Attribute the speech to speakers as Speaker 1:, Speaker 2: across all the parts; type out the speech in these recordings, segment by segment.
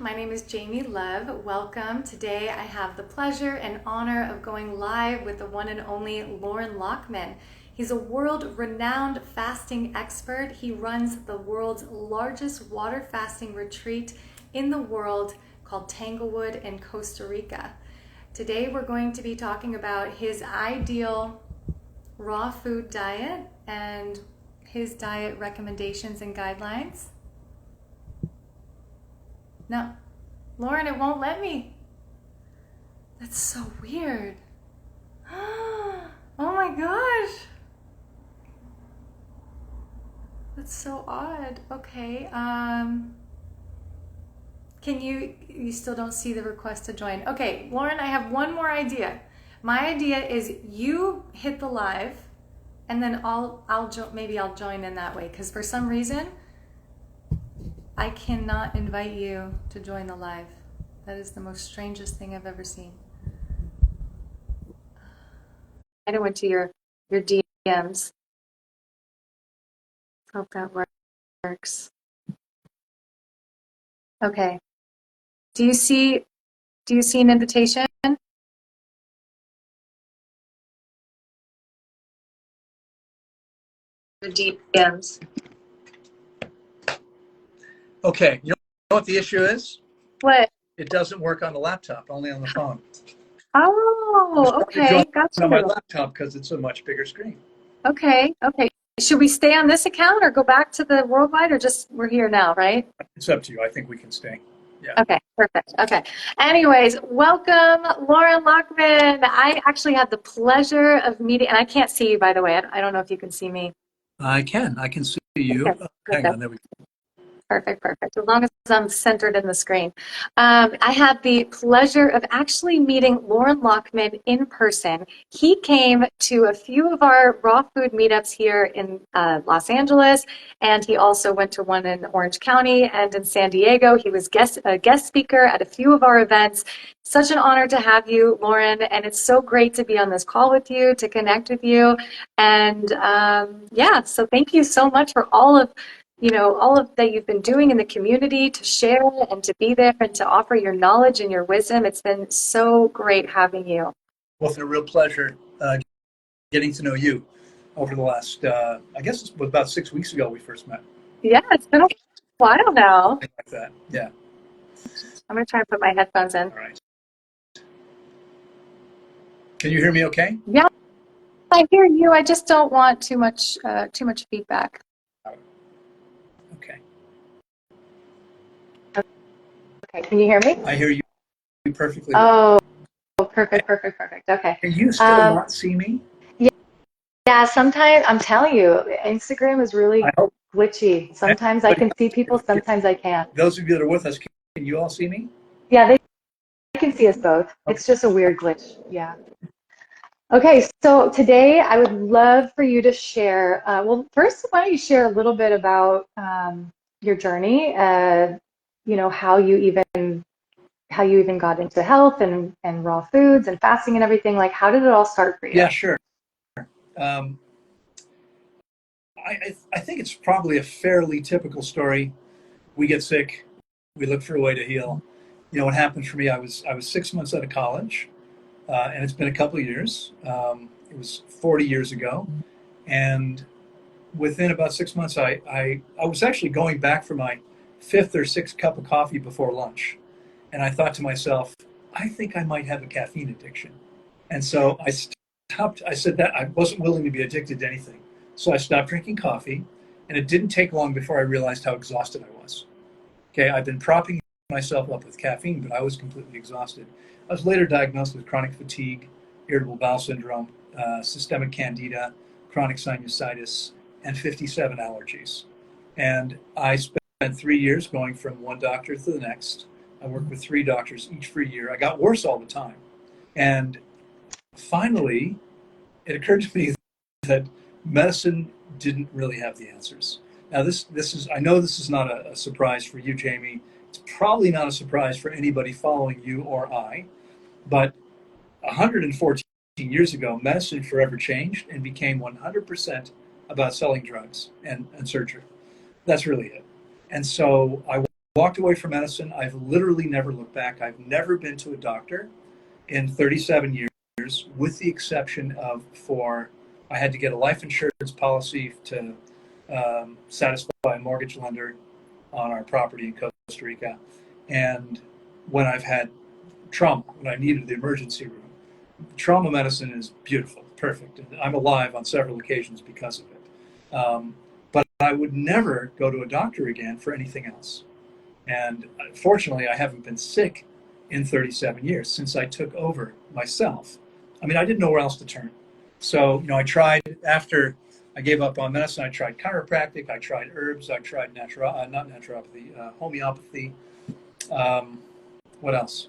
Speaker 1: My name is Jamie Love. Welcome. Today I have the pleasure and honor of going live with the one and only Loren Lockman. He's a world-renowned fasting expert. He runs the world's largest water fasting retreat in the world called Tanglewood in Costa Rica. Today we're going to be talking about his ideal raw food diet and his diet recommendations and guidelines. No, Loren, it won't let me. That's so weird. Oh my gosh. That's so odd. Okay. Can you still don't see the request to join? Okay, Loren, I have one more idea. My idea is you hit the live and then maybe I'll join in that way, because for some reason I cannot invite you to join the live. That is the most strangest thing I've ever seen. I went to your DMs. Hope that works. Okay. Do you see an invitation? Your DMs.
Speaker 2: Okay, you know what the issue is?
Speaker 1: What?
Speaker 2: It doesn't work on the laptop, only on the phone.
Speaker 1: Oh, okay, gotcha.
Speaker 2: On my laptop because it's a much bigger screen.
Speaker 1: Okay. Should we stay on this account or go back to the worldwide, or just we're here now, right?
Speaker 2: It's up to you. I think we can stay. Yeah.
Speaker 1: Okay, perfect. Okay. Anyways, welcome, Loren Lockman. I actually had the pleasure of meeting, and I can't see you, by the way. I don't know if you can see me.
Speaker 2: I can see you.
Speaker 1: Okay.
Speaker 2: Hang on, there we go.
Speaker 1: Perfect. As long as I'm centered in the screen. I had the pleasure of actually meeting Loren Lockman in person. He came to a few of our raw food meetups here in Los Angeles, and he also went to one in Orange County and in San Diego. He was a guest speaker at a few of our events. Such an honor to have you, Loren, and it's so great to be on this call with you, to connect with you. And so thank you so much for all of that you've been doing in the community, to share and to be there and to offer your knowledge and your wisdom. It's been so great having you.
Speaker 2: Well, it's a real pleasure getting to know you over the last, I guess it was about 6 weeks ago we first met.
Speaker 1: Yeah, it's been a while now.
Speaker 2: Something like that, yeah.
Speaker 1: I'm going to try and put my headphones in.
Speaker 2: All right. Can you hear me okay?
Speaker 1: Yeah, I hear you. I just don't want too much feedback.
Speaker 2: Okay.
Speaker 1: Okay, can you hear me?
Speaker 2: I hear you perfectly well.
Speaker 1: Oh, perfect. Okay.
Speaker 2: Can you still not see me?
Speaker 1: Yeah, sometimes, I'm telling you, Instagram is really glitchy. Sometimes I can see people, sometimes I can't.
Speaker 2: Those of you that are with us, can you all see me?
Speaker 1: Yeah, they can see us both. It's just a weird glitch. Yeah. Okay, so today I would love for you to share, first, why don't you share a little bit about your journey, how you even got into health and raw foods and fasting and everything. Like, how did it all start for you?
Speaker 2: Yeah, sure. I think it's probably a fairly typical story. We get sick, we look for a way to heal. You know what happened for me? I was 6 months out of college, and it's been a couple of years. It was 40 years ago, and within about 6 months, I was actually going back for my fifth or sixth cup of coffee before lunch, and I thought to myself, I think I might have a caffeine addiction, and so I stopped. I said that I wasn't willing to be addicted to anything. So I stopped drinking coffee, and it didn't take long before I realized how exhausted I was. Okay, I've been propping myself up with caffeine, but I was completely exhausted. I was later diagnosed with chronic fatigue, irritable bowel syndrome, systemic candida, chronic sinusitis, and 57 allergies. And I spent 3 years going from one doctor to the next. I worked with 3 doctors each for a year. I got worse all the time. And finally, it occurred to me that medicine didn't really have the answers. Now, this is, I know this is not a surprise for you, Jamie. It's probably not a surprise for anybody following you or I, but 114 years ago, medicine forever changed and became 100% about selling drugs and surgery. That's really it. And so I walked away from medicine. I've literally never looked back. I've never been to a doctor in 37 years, with the exception of I had to get a life insurance policy to satisfy a mortgage lender on our property in Costa Rica. And when I've had trauma, when I needed the emergency room, trauma medicine is beautiful, perfect. And I'm alive on several occasions because of it. But I would never go to a doctor again for anything else. And fortunately, I haven't been sick in 37 years since I took over myself. I mean, I didn't know where else to turn. So, I tried after I gave up on medicine. I tried chiropractic. I tried herbs. I tried not naturopathy, homeopathy. What else?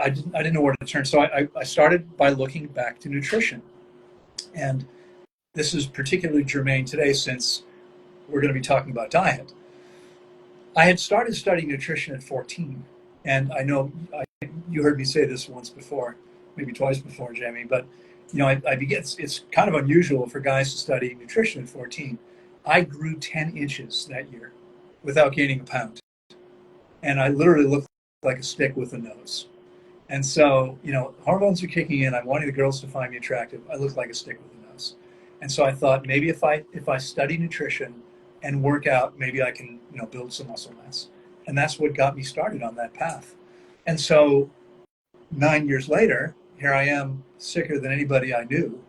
Speaker 2: I didn't know where to turn. So I started by looking back to nutrition. And this is particularly germane today since we're going to be talking about diet. I had started studying nutrition at 14. And I know you heard me say this once before, maybe twice before, Jamie, but it's kind of unusual for guys to study nutrition at 14. I grew 10 inches that year without gaining a pound. And I literally looked like a stick with a nose. And so, hormones are kicking in. I'm wanting the girls to find me attractive. I look like a stick with a nose. And so I thought maybe if I study nutrition and work out, maybe I can, build some muscle mass. And that's what got me started on that path. And so 9 years later, here I am, sicker than anybody I knew.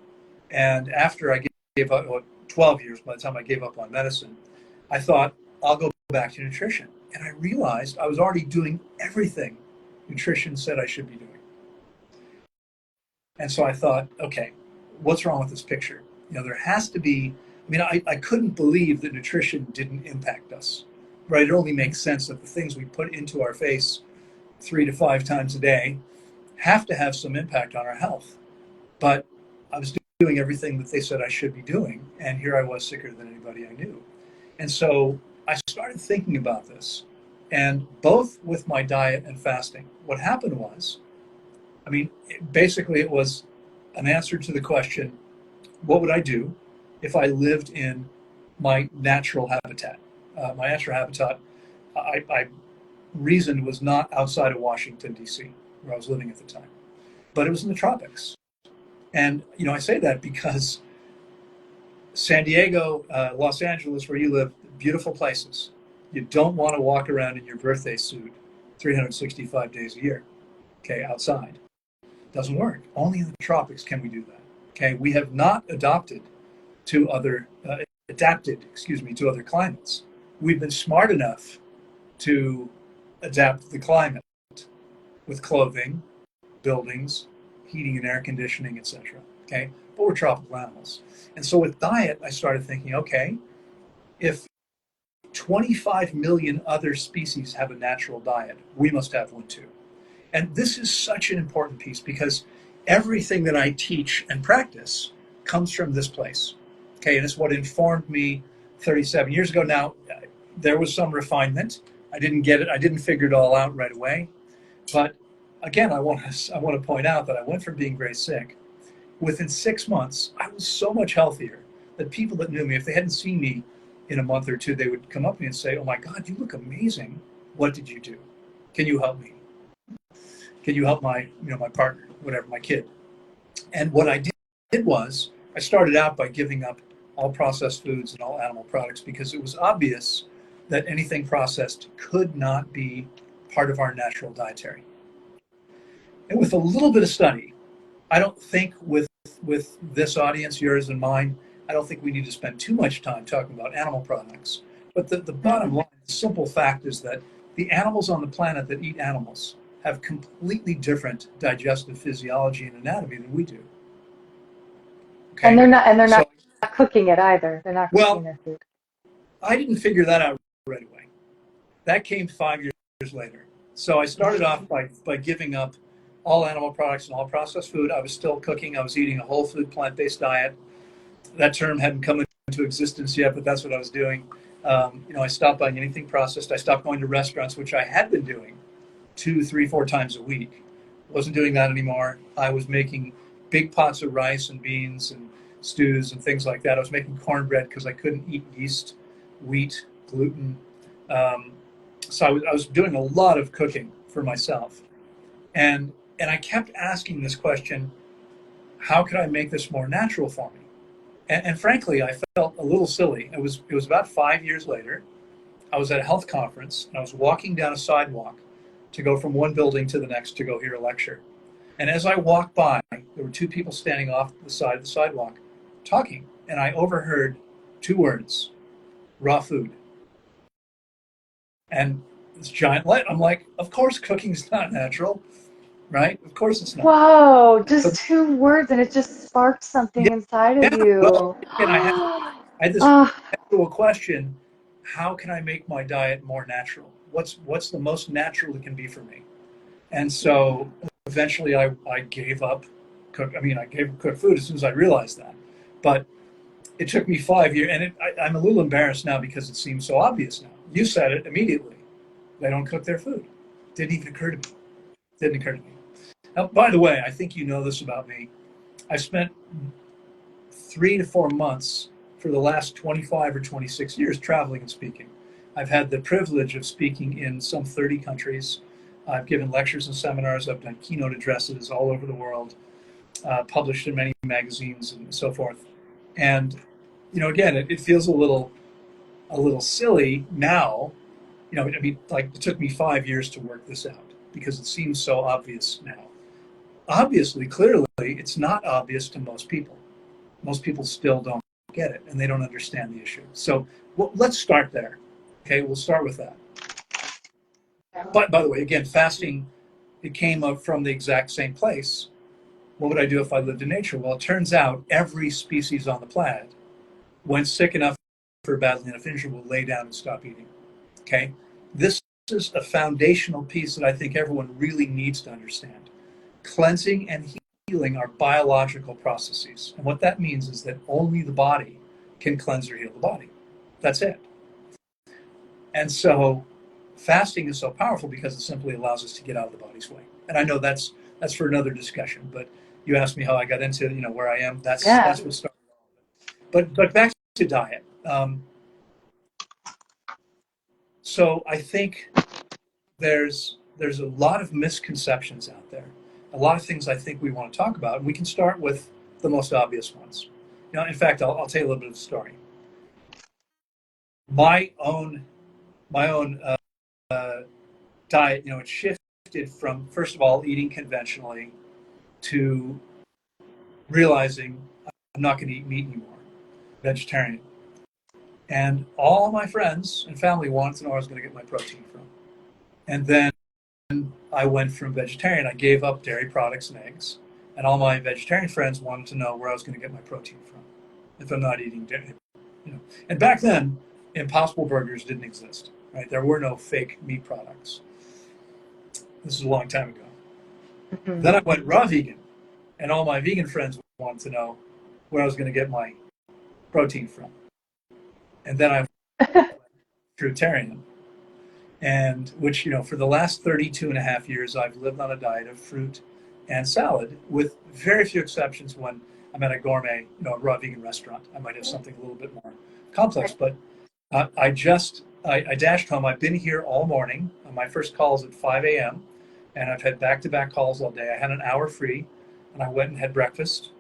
Speaker 2: And after I gave up, 12 years by the time I gave up on medicine, I thought I'll go back to nutrition. And I realized I was already doing everything nutrition said I should be doing. And so I thought, okay, what's wrong with this picture? There has to be, I couldn't believe that nutrition didn't impact us, right? It only makes sense that the things we put into our face 3 to 5 times a day have to have some impact on our health. But I was doing everything that they said I should be doing, and here I was sicker than anybody I knew. And so I started thinking about this, and both with my diet and fasting, what happened was, basically it was an answer to the question, what would I do if I lived in my natural habitat? My natural habitat, I reasoned, was not outside of Washington, D.C., where I was living at the time, but it was in the tropics. And, I say that because San Diego, Los Angeles, where you live, beautiful places. You don't want to walk around in your birthday suit 365 days a year, okay, outside. Doesn't work. Only in the tropics can we do that. Okay, we have not adapted to other climates. We've been smart enough to adapt the climate with clothing, buildings, heating and air conditioning, etc. Okay, but we're tropical animals. And so with diet, I started thinking, okay, if 25 million other species have a natural diet, we must have one too. And this is such an important piece because everything that I teach and practice comes from this place. Okay, and it's what informed me 37 years ago. Now, there was some refinement. I didn't get it. I didn't figure it all out right away. But again, I want to point out that I went from being very sick. Within 6 months, I was so much healthier that people that knew me, if they hadn't seen me in a month or two, they would come up to me and say, "Oh my God, you look amazing. What did you do? Can you help me? Can you help my partner, whatever, my kid?" And what I did was I started out by giving up all processed foods and all animal products because it was obvious that anything processed could not be part of our natural dietary. And with a little bit of study, I don't think with this audience, yours and mine, I don't think we need to spend too much time talking about animal products. But the bottom line, the simple fact is that the animals on the planet that eat animals have completely different digestive physiology and anatomy than we do. Okay.
Speaker 3: And they're
Speaker 2: So,
Speaker 3: not cooking it either. They're not cooking their food.
Speaker 2: I didn't figure that out right away. That came 5 years later. So I started off by giving up all animal products and all processed food. I was still cooking. I was eating a whole food, plant-based diet. That term hadn't come into existence yet, but that's what I was doing. I stopped buying anything processed. I stopped going to restaurants, which I had been doing 2, 3, 4 times a week. Wasn't doing that anymore. I was making big pots of rice and beans and stews and things like that. I was making cornbread because I couldn't eat yeast, wheat, gluten. so I was doing a lot of cooking for myself, and I kept asking this question: how could I make this more natural for me? And frankly, I felt a little silly. It was about 5 years later. I was at a health conference, and I was walking down a sidewalk to go from one building to the next to go hear a lecture. And as I walked by, there were two people standing off the side of the sidewalk talking, and I overheard two words: raw food. And this giant light, I'm like, of course cooking's not natural, right? Of course it's not.
Speaker 3: Whoa, just
Speaker 2: So,
Speaker 3: 2 words and it just sparked something
Speaker 2: yeah,
Speaker 3: inside of
Speaker 2: yeah. Well,
Speaker 3: you.
Speaker 2: again, I had this
Speaker 3: Ah,
Speaker 2: actual question: how can I make my diet more natural? What's the most natural it can be for me? And so eventually I gave up I gave up cooked food as soon as I realized that. But it took me 5 years, and I'm a little embarrassed now because it seems so obvious now. You said it immediately. They don't cook their food. Didn't even occur to me. Didn't occur to me. Now, by the way, I think you know this about me. I spent 3 to 4 months for the last 25 or 26 years traveling and speaking. I've had the privilege of speaking in some 30 countries. I've given lectures and seminars. I've done keynote addresses all over the world, published in many magazines and so forth. And again, it feels a little silly now. Like it took me 5 years to work this out because it seems so obvious now. Obviously, clearly, it's not obvious to most people. Most people still don't get it, and they don't understand the issue. So let's start there. Okay, we'll start with that. But by the way, again, fasting, it came up from the exact same place. What would I do if I lived in nature? Well, it turns out every species on the planet, when sick enough or badly enough injured, will lay down and stop eating. Okay, this is a foundational piece that I think everyone really needs to understand. Cleansing and healing are biological processes. And what that means is that only the body can cleanse or heal the body. That's it. And so fasting is so powerful because it simply allows us to get out of the body's way. And I know that's for another discussion, but you asked me how I got into, where I am. That's
Speaker 3: yeah.
Speaker 2: what started. But back to diet. So I think there's a lot of misconceptions out there, a lot of things I think we want to talk about, and we can start with the most obvious ones. In fact, I'll tell you a little bit of the story. My own diet, it shifted from, first of all, eating conventionally to realizing I'm not going to eat meat anymore, vegetarian. And all my friends and family wanted to know where I was going to get my protein from. And then I went from vegetarian. I gave up dairy products and eggs. And all my vegetarian friends wanted to know where I was going to get my protein from if I'm not eating dairy. And back then, Impossible Burgers didn't exist. Right? There were no fake meat products. This is a long time ago.
Speaker 3: Mhm.
Speaker 2: Then I went raw vegan, and all my vegan friends wanted to know where I was going to get my protein from. And then I went fruitarian, and which, for the last 32 and a half years, I've lived on a diet of fruit and salad, with very few exceptions when I'm at a gourmet, raw vegan restaurant. I might have something a little bit more complex, but I dashed home. I've been here all morning. My first call is at 5 a.m., and I've had back-to-back calls all day. I had an hour free, and I went and had breakfast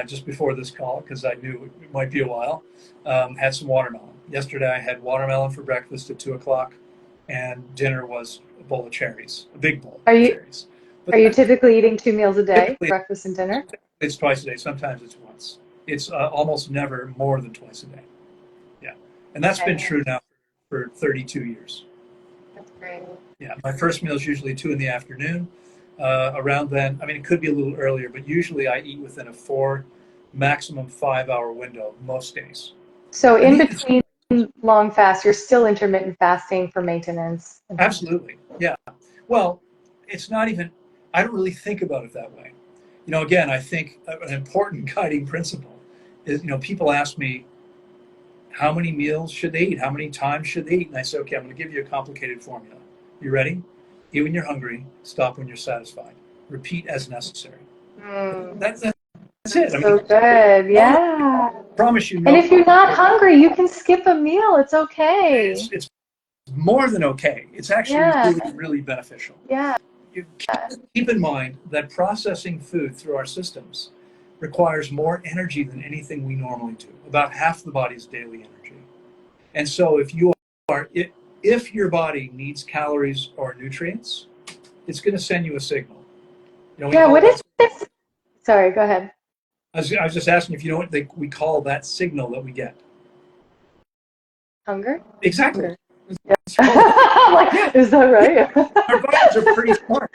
Speaker 2: just before this call because I knew it might be a while. Had some watermelon. Yesterday, I had watermelon for breakfast at 2 o'clock, and dinner was a bowl of cherries, a big bowl
Speaker 3: Are
Speaker 2: of
Speaker 3: you
Speaker 2: cherries.
Speaker 3: are
Speaker 2: But
Speaker 3: you typically eating 2 meals a day,
Speaker 2: typically,
Speaker 3: breakfast and dinner?
Speaker 2: it's twice a day. Sometimes it's once. It's almost never more than twice a day. Yeah, and that's been true now for 32 years.
Speaker 1: That's great.
Speaker 2: Yeah, my first meal is usually 2 in the afternoon. Around then, it could be a little earlier, but usually I eat within a maximum 5 hour window most days.
Speaker 3: So
Speaker 2: And
Speaker 3: in between long fasts, you're still intermittent fasting for maintenance.
Speaker 2: absolutely, yeah. Well, it's not even, I don't really think about it that way. Again, I think an important guiding principle is, people ask me, how many meals should they eat? How many times should they eat? And I say, okay, I'm going to give you a complicated formula. You ready? Eat when you're hungry, stop when you're satisfied. Repeat as necessary.
Speaker 3: Mm,
Speaker 2: That's it.
Speaker 3: so good, yeah.
Speaker 2: Promise you
Speaker 3: And
Speaker 2: no.
Speaker 3: if you're not hungry, you can skip a meal. It's okay.
Speaker 2: It's more than okay. It's actually
Speaker 3: Yeah.
Speaker 2: really, really beneficial.
Speaker 3: Yeah.
Speaker 2: Keep in mind that processing food through our systems requires more energy than anything we normally do, about half the body's daily energy. And so are, if your body needs calories or nutrients, it's going to send you a signal. We
Speaker 3: Yeah.
Speaker 2: call
Speaker 3: What
Speaker 2: that.
Speaker 3: is this? Sorry, go ahead.
Speaker 2: I was just asking if you know what we call that signal that we get.
Speaker 3: Hunger?
Speaker 2: Exactly.
Speaker 3: Hunger. Yeah.
Speaker 2: Yeah.
Speaker 3: Is that right?
Speaker 2: Our bodies are pretty smart.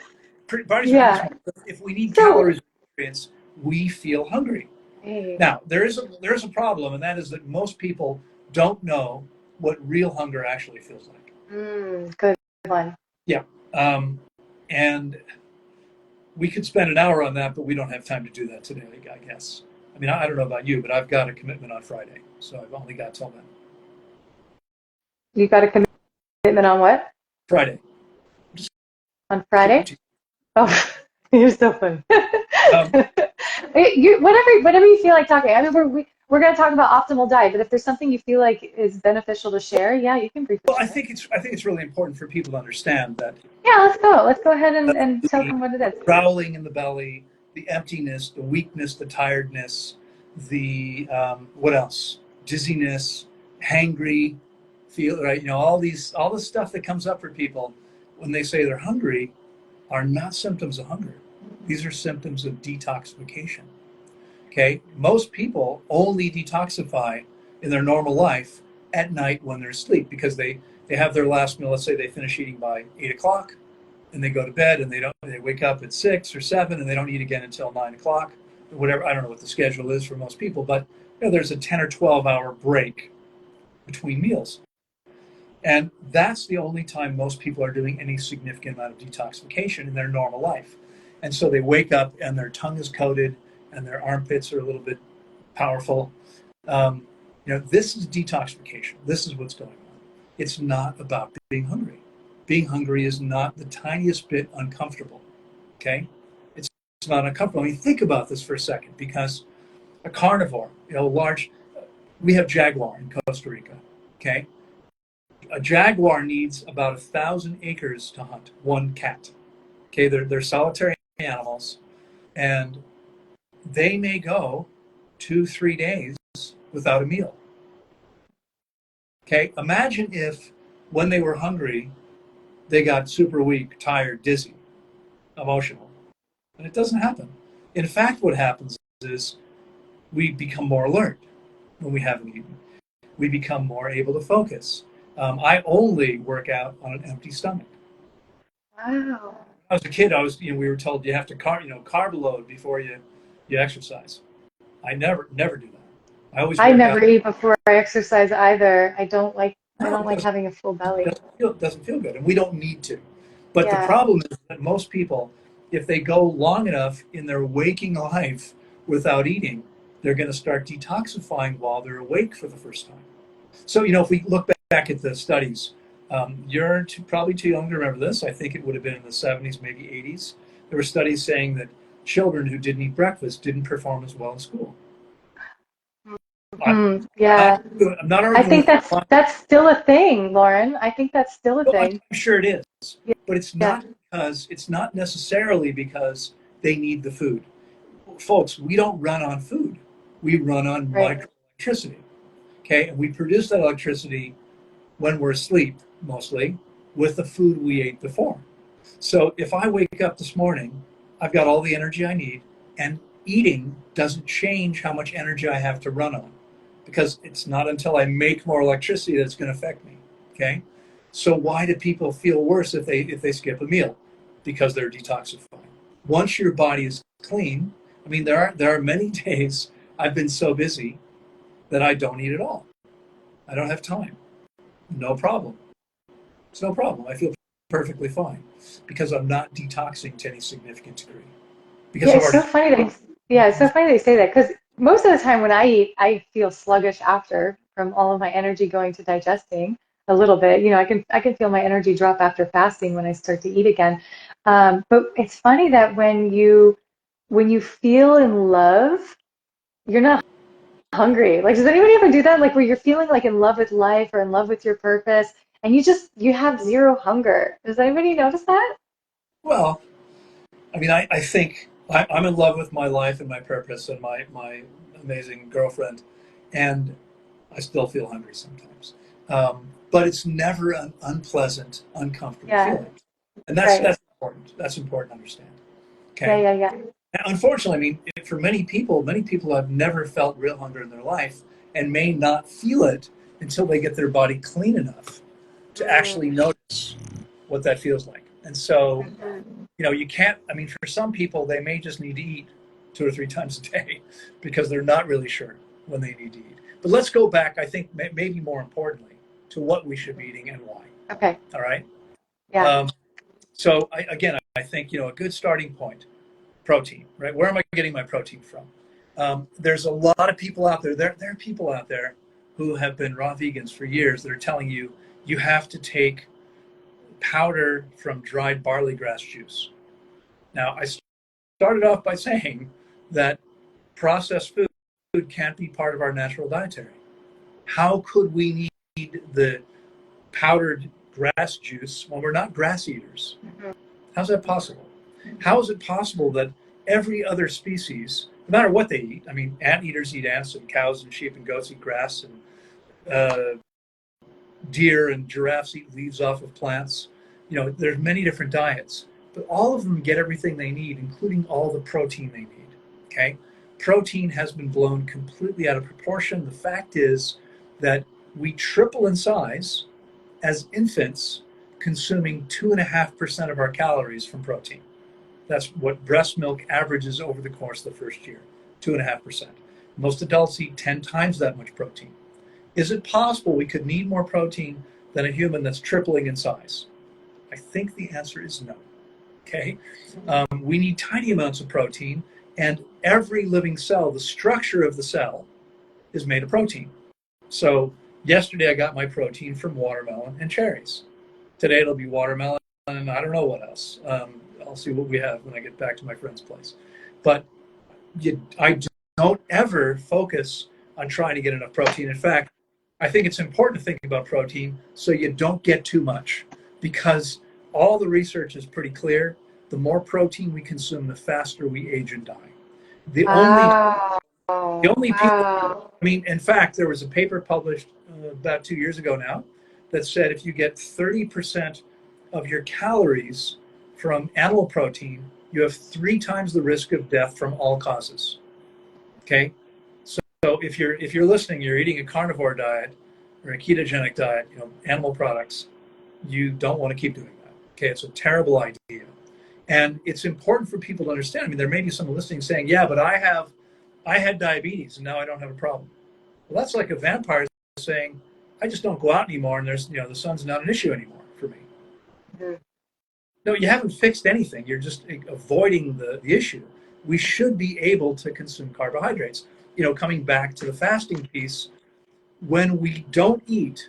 Speaker 2: Bodies are pretty
Speaker 3: Yeah.
Speaker 2: smart. If we need
Speaker 3: So,
Speaker 2: calories and nutrients, we feel hungry.
Speaker 3: hey,
Speaker 2: Now, there is a problem, and that is that most people don't know what real hunger actually feels like.
Speaker 3: good one.
Speaker 2: Yeah. And we could spend an hour on that, but we don't have time to do that today, I guess. I mean, I don't know about you, but I've got a commitment on Friday, so I've only got till then.
Speaker 3: You got a commitment on what?
Speaker 2: Friday. Just
Speaker 3: On
Speaker 2: keep
Speaker 3: Friday?
Speaker 2: it to
Speaker 3: Oh, you're so funny.
Speaker 2: um,
Speaker 3: Whatever you feel like talking. I mean, we're going to talk about optimal diet, but if there's something you feel like is beneficial to share, yeah, you can briefly
Speaker 2: well,
Speaker 3: share.
Speaker 2: I think it's really important for people to understand that
Speaker 3: Yeah, let's go. Let's go ahead and tell
Speaker 2: the
Speaker 3: them what it is.
Speaker 2: growling in the belly, the emptiness, the weakness, the tiredness, the what else? Dizziness, hangry, feel right. All the stuff that comes up for people when they say they're hungry are not symptoms of hunger. These are symptoms of detoxification. Okay, most people only detoxify in their normal life at night when they're asleep because they have their last meal. Let's say they finish eating by 8 o'clock and they go to bed and they wake up at 6 or 7 and they don't eat again until 9 o'clock or whatever. I don't know what the schedule is for most people, but there's a 10 or 12 hour break between meals. And that's the only time most people are doing any significant amount of detoxification in their normal life. And so they wake up and their tongue is coated and their armpits are a little bit powerful. Um, this is detoxification. This is what's going on. It's not about being hungry. Being hungry is not the tiniest bit uncomfortable. Okay, it's not uncomfortable. I mean, think about this for a second, because a carnivore, we have jaguar in Costa Rica. Okay, a jaguar needs about 1,000 acres to hunt one cat. Okay, they're solitary animals, and they may go 2-3 days without a meal. Okay, imagine if when they were hungry, they got super weak, tired, dizzy, emotional. And it doesn't happen. In fact, what happens is we become more alert when we haven't eaten. We become more able to focus. I only work out on an empty stomach.
Speaker 3: Wow.
Speaker 2: When I was a kid, we were told you have to carb load before you exercise. I never do that. I always
Speaker 3: I
Speaker 2: work out.
Speaker 3: never eat before I exercise either. I
Speaker 2: No,
Speaker 3: don't like having a full belly.
Speaker 2: doesn't feel good, and we don't need to. But the
Speaker 3: Yeah.
Speaker 2: problem is that most people, if they go long enough in their waking life without eating, they're going to start detoxifying while they're awake for the first time. So, if we look back at the studies, probably too young to remember this. I think it would have been in the 70s, maybe 80s. There were studies saying that children who didn't eat breakfast didn't perform as well in school. I'm
Speaker 3: Yeah.
Speaker 2: I'm not
Speaker 3: I
Speaker 2: arguing
Speaker 3: think
Speaker 2: with
Speaker 3: that's still a thing, Lauren. I think that's still a
Speaker 2: well, I'm
Speaker 3: thing.
Speaker 2: sure it is, but
Speaker 3: Yeah.
Speaker 2: it's not necessarily because they need the food. Folks, we don't run on food. We run on
Speaker 3: Right.
Speaker 2: microelectricity. Okay, and we produce that electricity when we're asleep, mostly with the food we ate before. So if I wake up this morning, I've got all the energy I need, and eating doesn't change how much energy I have to run on, because it's not until I make more electricity that's going to affect me. Okay, so why do people feel worse if they skip a meal? Because they're detoxifying. Once your body is clean, I mean, there are many days I've been so busy that I don't eat at all. I don't have time. No problem. It's no problem. I feel perfectly fine because I'm not detoxing to any significant degree. Because
Speaker 3: Yeah,
Speaker 2: I've
Speaker 3: it's so
Speaker 2: already.
Speaker 3: funny it's so funny they say that because most of the time when I eat, I feel sluggish after from all of my energy going to digesting a little bit. I can feel my energy drop after fasting when I start to eat again. But it's funny that when you feel in love, you're not hungry. Like, does anybody ever do that? Like, where you're feeling like in love with life or in love with your purpose, and you have zero hunger. Does anybody notice that?
Speaker 2: Well, I mean, I think I'm in love with my life and my purpose and my amazing girlfriend, and I still feel hungry sometimes. But it's never an unpleasant, uncomfortable
Speaker 3: Yeah,
Speaker 2: feeling. And
Speaker 3: right.
Speaker 2: that's important. That's important to understand.
Speaker 3: Yeah,
Speaker 2: Okay.
Speaker 3: yeah, yeah.
Speaker 2: Now, unfortunately, I mean, for many people have never felt real hunger in their life and may not feel it until they get their body clean enough to actually
Speaker 3: Mm.
Speaker 2: notice what that feels like. And so,
Speaker 3: Mhm.
Speaker 2: you can't, I mean, for some people, they may just need to eat 2 or 3 times a day because they're not really sure when they need to eat. But let's go back, I think, maybe more importantly, to what we should be eating and why.
Speaker 3: Okay.
Speaker 2: All right.
Speaker 3: Yeah.
Speaker 2: Um, so, again, I think, a good starting point, protein, right? Where am I getting my protein from? There's a lot of people out there, there are people out there who have been raw vegans for years that are telling you you have to take powder from dried barley grass juice. Now, I started off by saying that processed food can't be part of our natural dietary. How could we need the powdered grass juice when we're not grass eaters?
Speaker 3: Mhm.
Speaker 2: How's that possible? How is it possible that every other species, no matter what they eat, I mean, anteaters eat ants, and cows and sheep and goats eat grass, and deer and giraffes eat leaves off of plants. There's many different diets, but all of them get everything they need, including all the protein they need. Okay? Protein has been blown completely out of proportion. The fact is that we triple in size as infants, consuming 2.5% of our calories from protein. That's what breast milk averages over the course of the first year, 2.5%. Most adults eat 10 times that much protein. Is it possible we could need more protein than a human that's tripling in size? I think the answer is no. Okay? We need tiny amounts of protein, and every living cell, the structure of the cell, is made of protein. So, yesterday I got my protein from watermelon and cherries. Today it'll be watermelon and I don't know what else. I'll see what we have when I get back to my friend's place. But I don't ever focus on trying to get enough protein. In fact, I think it's important to think about protein so you don't get too much, because all the research is pretty clear. The more protein we consume, the faster we age and die. The only
Speaker 3: Wow.
Speaker 2: the only people,
Speaker 3: Wow.
Speaker 2: I mean, in fact, there was a paper published about 2 years ago now that said if you get 30% of your calories from animal protein, you have 3 times the risk of death from all causes. Okay, so if you're listening, you're eating a carnivore diet or a ketogenic diet, animal products, you don't want to keep doing that. Okay, it's a terrible idea, and it's important for people to understand. I mean, there may be someone listening saying, "Yeah, but I had diabetes and now I don't have a problem." Well, that's like a vampire saying, "I just don't go out anymore, and the sun's not an issue anymore for me."
Speaker 3: Mhm.
Speaker 2: No, you haven't fixed anything. You're just avoiding the issue. We should be able to consume carbohydrates. Coming back to the fasting piece, when we don't eat,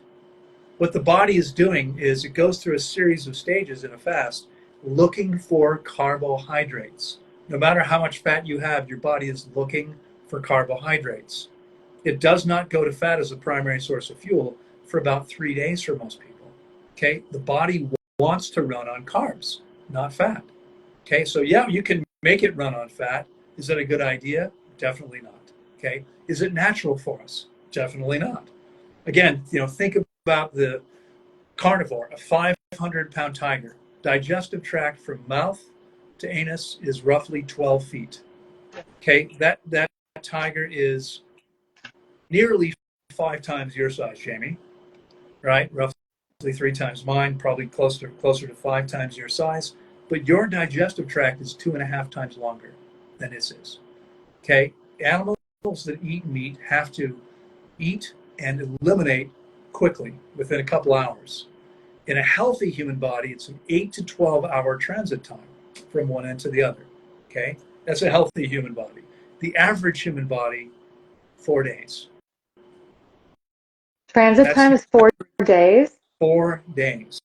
Speaker 2: what the body is doing is it goes through a series of stages in a fast looking for carbohydrates. No matter how much fat you have, your body is looking for carbohydrates. It does not go to fat as a primary source of fuel for about 3 days for most people. Okay, the body wants to run on carbs, not fat. Okay, so yeah, you can make it run on fat. Is that a good idea? Definitely not. Okay, is it natural for us? Definitely not. Again, think about the carnivore, a 500-pound tiger. Digestive tract from mouth to anus is roughly 12 feet. Okay, that tiger is nearly 5 times your size, Jamie, right? Roughly 3 times mine, probably closer to 5 times your size. But your digestive tract is 2.5 times longer than its is. Okay, animals that eat meat have to eat and eliminate quickly within a couple hours. In a healthy human body, it's an 8 to 12 hour transit time from one end to the other. Okay, that's a healthy human body. The average human body, 4 days.
Speaker 3: Transit
Speaker 2: That's
Speaker 3: time is 4 days.
Speaker 2: 4 days.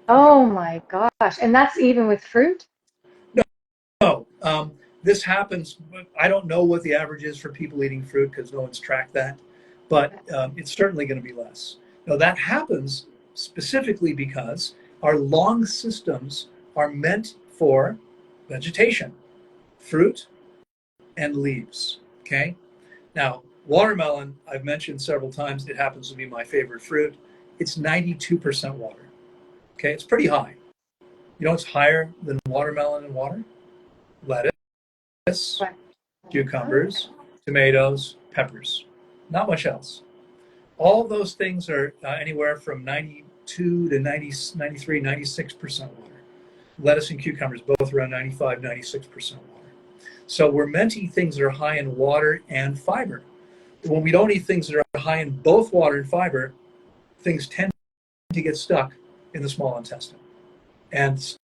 Speaker 3: Oh my gosh. And that's even with fruit?
Speaker 2: No, this happens. I don't know what the average is for people eating fruit because no one's tracked that, but it's certainly going to be less. Now that happens specifically because our lung systems are meant for vegetation, fruit, and leaves. Okay? Now, watermelon, I've mentioned several times, it happens to be my favorite fruit. It's 92% water. Okay? It's pretty high. You know what's higher than watermelon and water? Lettuce,
Speaker 3: Right.
Speaker 2: cucumbers, tomatoes, peppers. Not much else. All those things are anywhere from 92 to 90, 93, 96% water. Lettuce and cucumbers, both around 95, 96% water. So we're meant to eat things that are high in water and fiber. When we don't eat things that are high in both water and fiber, things tend to get stuck in the small intestine and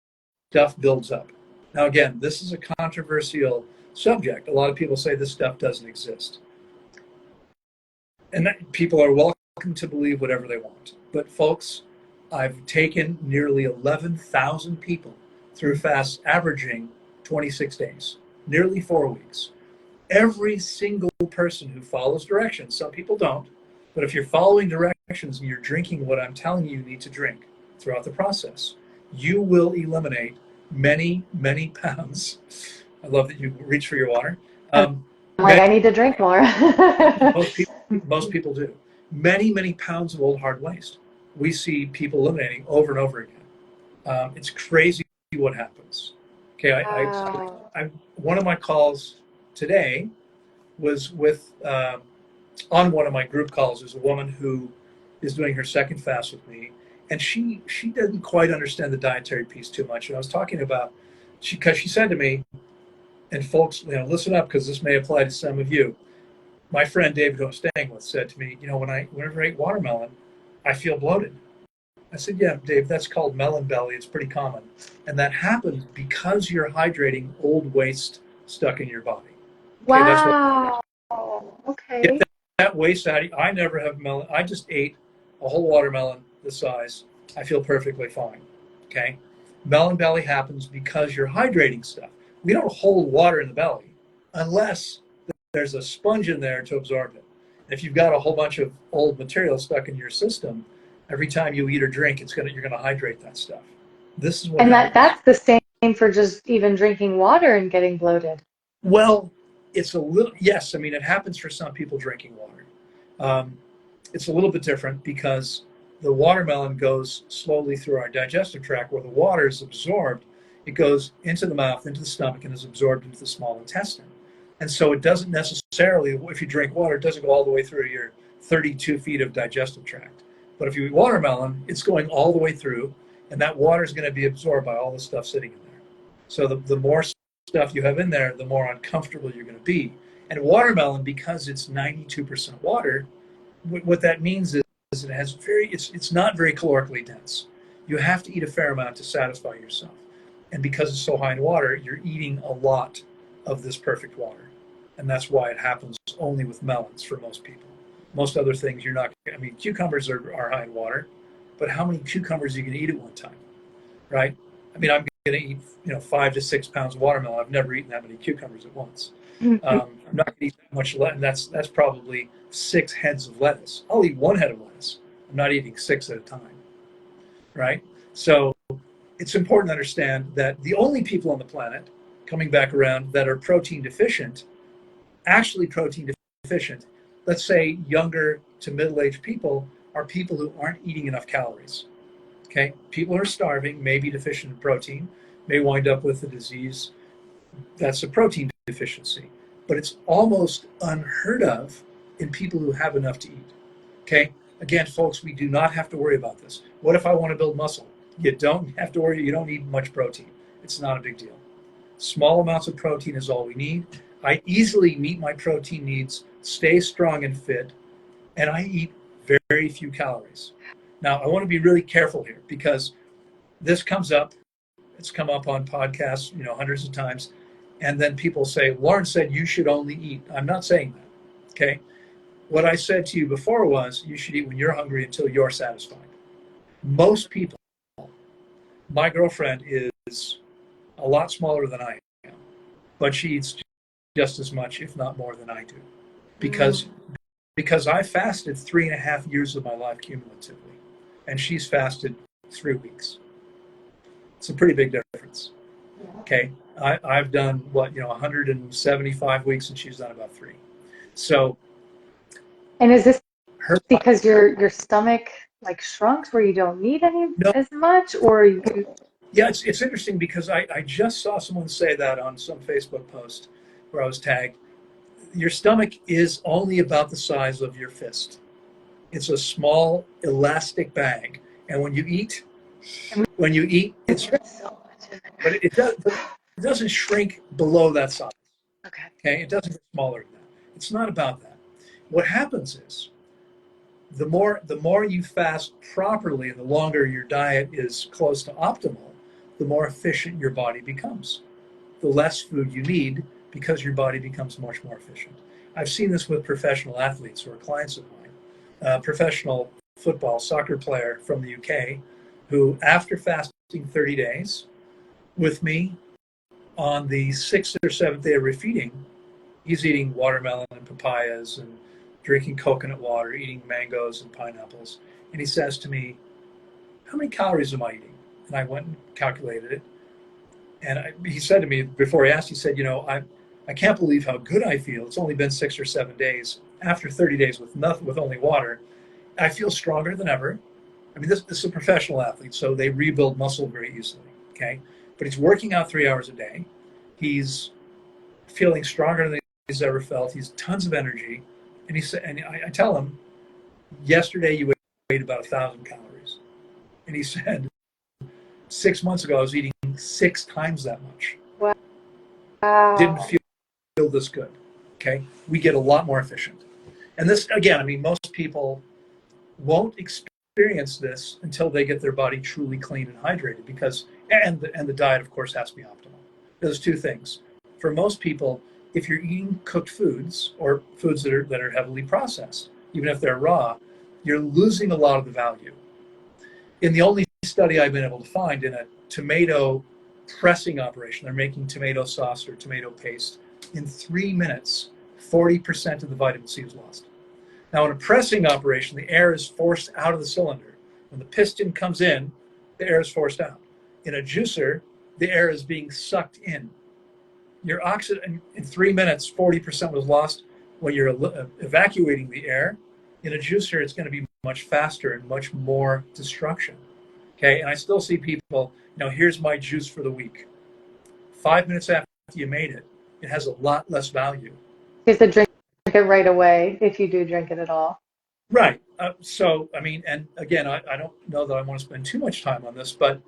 Speaker 2: stuff builds up. Now, again, this is a controversial subject. A lot of people say this stuff doesn't exist. And people are welcome to believe whatever they want. But folks, I've taken nearly 11,000 people through fasts averaging 26 days, nearly 4 weeks. Every single person who follows directions, some people don't, but if you're following directions and you're drinking what I'm telling you need to drink throughout the process, you will eliminate many, many pounds. I love that you reach for your water.
Speaker 3: I'm like, I need to drink more.
Speaker 2: Most people do. Many, many pounds of old hard waste. We see people eliminating over and over again. It's crazy what happens. Okay,
Speaker 3: Wow.
Speaker 2: one of my calls today was with on one of my group calls is a woman who is doing her second fast with me, and she didn't quite understand the dietary piece too much. And I was talking about because she said to me, and folks, listen up because this may apply to some of you. My friend David, who I'm staying with, said to me, whenever I eat watermelon, I feel bloated. I said, yeah, Dave, that's called melon belly. It's pretty common. And that happens because you're hydrating old waste stuck in your body. Okay, that's what.
Speaker 3: Wow.
Speaker 2: Get
Speaker 3: Okay.
Speaker 2: that waste out. I never have melon. I just ate a whole watermelon this size. I feel perfectly fine. Okay? Melon belly happens because you're hydrating stuff. We don't hold water in the belly unless there's a sponge in there to absorb it. If you've got a whole bunch of old material stuck in your system, every time you eat or drink, you're gonna hydrate that stuff. This is what
Speaker 3: And
Speaker 2: happens.
Speaker 3: that's the same for just even drinking water and getting bloated.
Speaker 2: Well, it's a little, yes, I mean, it happens for some people drinking water. Um, it's a little bit different because the watermelon goes slowly through our digestive tract where the water is absorbed. It goes into the mouth, into the stomach, and is absorbed into the small intestine. And so it doesn't necessarily, if you drink water, it doesn't go all the way through your 32 feet of digestive tract. But if you eat watermelon, it's going all the way through, and that water is going to be absorbed by all the stuff sitting in there. So the more stuff you have in there, the more uncomfortable you're going to be. And watermelon, because it's 92% water, what that means is it's not very calorically dense. You have to eat a fair amount to satisfy yourself. And because it's so high in water, you're eating a lot of this perfect water. And that's why it happens only with melons for most people. Most other things you're not, I mean, cucumbers are high in water, but how many cucumbers are you going to eat at one time, right? I mean, I'm going to eat 5 to 6 pounds of watermelon. I've never eaten that many cucumbers at once. I'm not going to eat that much lettuce. That's probably 6 heads of lettuce. I'll eat 1 head of lettuce. I'm not eating 6 at a time, right? So it's important to understand that the only people on the planet, coming back around, that are protein deficient, actually protein deficient, let's say younger to middle-aged people, are people who aren't eating enough calories. Okay, people who are starving may be deficient in protein, may wind up with a disease that's a protein deficiency, but it's almost unheard of in people who have enough to eat. Okay, again, folks, we do not have to worry about this. What if I want to build muscle? You don't have to worry. You don't need much protein. It's not a big deal. Small amounts of protein is all we need. I easily meet my protein needs, stay strong and fit, and I eat very few calories. Now, I want to be really careful here because this comes up. It's come up on podcasts, hundreds of times. And then people say, Loren said you should only eat. I'm not saying that. Okay. What I said to you before was you should eat when you're hungry until you're satisfied. Most people, my girlfriend is a lot smaller than I am, but she eats just as much, if not more, than I do. Because I fasted 3.5 years of my life cumulatively. and she's fasted 3 weeks. It's a pretty big difference. Okay, I've done 175 weeks, and she's done about 3. So
Speaker 3: And is this
Speaker 2: her
Speaker 3: because your stomach like shrunk where you don't need any
Speaker 2: no,
Speaker 3: as much, or you?
Speaker 2: yeah, it's interesting because I just saw someone say that on some Facebook post where I was tagged. Your stomach is only about the size of your fist. It's a small elastic bag, and when you eat, it's
Speaker 3: So much of it.
Speaker 2: but it doesn't shrink below that size.
Speaker 3: Okay.
Speaker 2: Okay, it doesn't get smaller than that. It's not about that. What happens is the more you fast properly and the longer your diet is close to optimal, the more efficient your body becomes. The less food you need because your body becomes much more efficient. I've seen this with professional athletes who are clients of mine. Professional football soccer player from the UK who, after fasting 30 days with me, on the 6th or 7th day of refeeding, he's eating watermelon and papayas and drinking coconut water, eating mangoes and pineapples. And he says to me, "How many calories am I eating?" And I went and calculated it. And he said to me before he asked, he said, I can't believe how good I feel. It's only been 6 or 7 days. After 30 days with nothing, with only water, I feel stronger than ever. I mean, this is a professional athlete, so they rebuild muscle very easily. Okay, but he's working out 3 hours a day. He's feeling stronger than he's ever felt. He's tons of energy, and he said, and I tell him, yesterday you ate about 1,000 calories, and he said, 6 months ago I was eating 6 times that much. Didn't
Speaker 3: Wow.
Speaker 2: feel this good. Okay, we get a lot more efficient, and this again, I mean, most people won't experience this until they get their body truly clean and hydrated, because and the diet of course has to be optimal. There's 2 things. For most people, if you're eating cooked foods or foods that are heavily processed, even if they're raw, you're losing a lot of the value. In the only study I've been able to find, in a tomato pressing operation, they're making tomato sauce or tomato paste, in 3 minutes 40% of the vitamin C is lost. Now, in a pressing operation, the air is forced out of the cylinder. When the piston comes in, the air is forced out. In a juicer, the air is being sucked in. Your oxygen, in 3 minutes, 40% was lost. When you're evacuating the air, in a juicer, it's going to be much faster and much more destruction. Okay, and I still see people, here's my juice for the week. 5 minutes after you made it, it has a lot less value.
Speaker 3: You have to drink it right away if you do drink it at all.
Speaker 2: Right. So, I mean, and again, I don't know that I want to spend too much time on this, but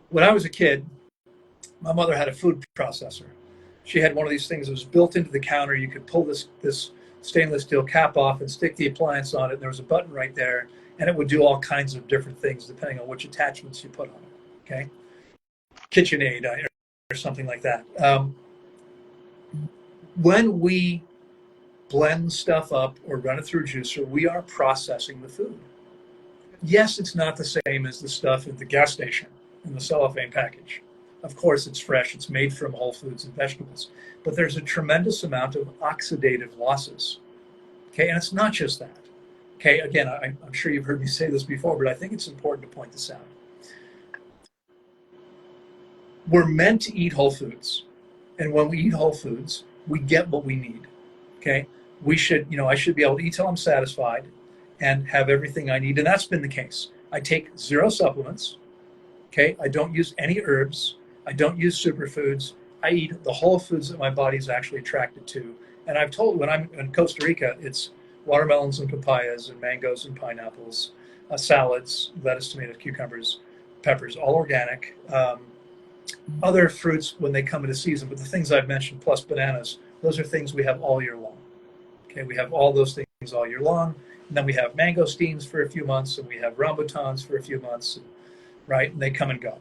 Speaker 2: when I was a kid, my mother had a food processor. She had one of these things that was built into the counter. You could pull this stainless steel cap off and stick the appliance on it. And there was a button right there, and it would do all kinds of different things depending on which attachments you put on it. Okay, KitchenAid or something like that. When we blend stuff up or run it through a juicer, we are processing the food. Yes, it's not the same as the stuff at the gas station in the cellophane package. Of course, it's fresh. It's made from whole foods and vegetables. But there's a tremendous amount of oxidative losses. Okay, and it's not just that. Okay, again, I'm sure you've heard me say this before, but I think it's important to point this out. We're meant to eat whole foods. And when we eat whole foods, we get what we need. Okay, we should, I should be able to eat till I'm satisfied and have everything I need. And that's been the case. I take 0 supplements. Okay, I don't use any herbs. I don't use superfoods. I eat the whole foods that my body's actually attracted to. And I've told, when I'm in Costa Rica, it's watermelons and papayas and mangoes and pineapples, salads, lettuce, tomatoes, cucumbers, peppers, all organic. Other fruits when they come into season, but the things I've mentioned, plus bananas, those are things we have all year long. Okay, we have all those things all year long. And then we have mangosteens for a few months, and we have rambutans for a few months, right? And they come and go.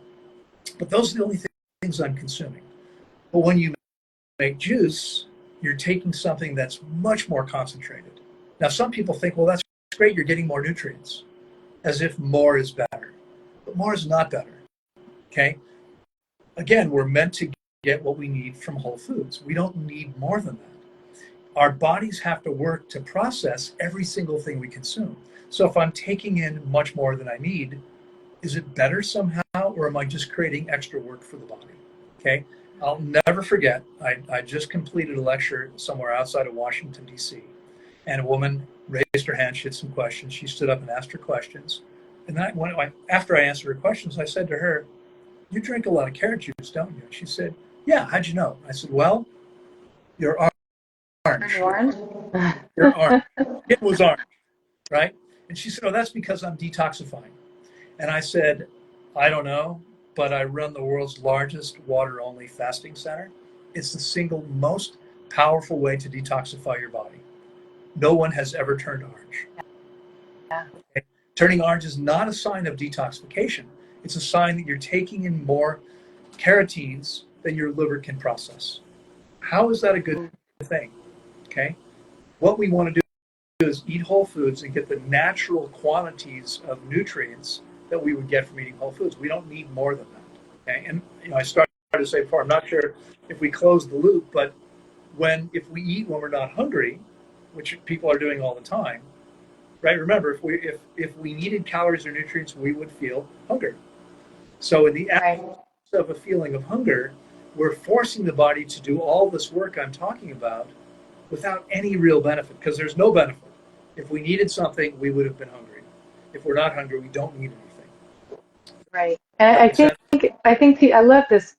Speaker 2: But those are the only things I'm consuming. But when you make juice, you're taking something that's much more concentrated. Now, some people think, well, that's great, you're getting more nutrients, as if more is better. But more is not better. Okay? Again, we're meant to get what we need from whole foods. We don't need more than that. our bodies have to work to process every single thing we consume. So if I'm taking in much more than I need, is it better somehow, or am I just creating extra work for the body? Okay. I'll never forget, I just completed a lecture somewhere outside of Washington, D.C., and a woman raised her hand. She had some questions. She stood up and asked her questions. And then after I answered her questions, I said to her, "You drink a lot of carrot juice, don't you?" She said, "Yeah, how'd you know?" I said, "Well, you're orange.
Speaker 3: Orange?
Speaker 2: You're orange. It was orange, right?" And she said, "Oh, that's because I'm detoxifying." And I said, "I don't know, but I run the world's largest water-only fasting center. It's the single most powerful way to detoxify your body. No one has ever turned orange."
Speaker 3: Yeah.
Speaker 2: Okay? Turning orange is not a sign of detoxification. It's a sign that you're taking in more carotenes than your liver can process. How is that a good thing? Okay. What we want to do is eat whole foods and get the natural quantities of nutrients that we would get from eating whole foods. We don't need more than that. Okay. And I started to say before, I'm not sure if we close the loop, but if we eat when we're not hungry, which people are doing all the time, right? Remember, if we needed calories or nutrients, we would feel hunger. So in the
Speaker 3: Right.
Speaker 2: absence of a feeling of hunger, we're forcing the body to do all this work I'm talking about without any real benefit, because there's no benefit. If we needed something, we would have been hungry. If we're not hungry, we don't need anything.
Speaker 3: Right. And
Speaker 2: That makes sense?
Speaker 3: I love this.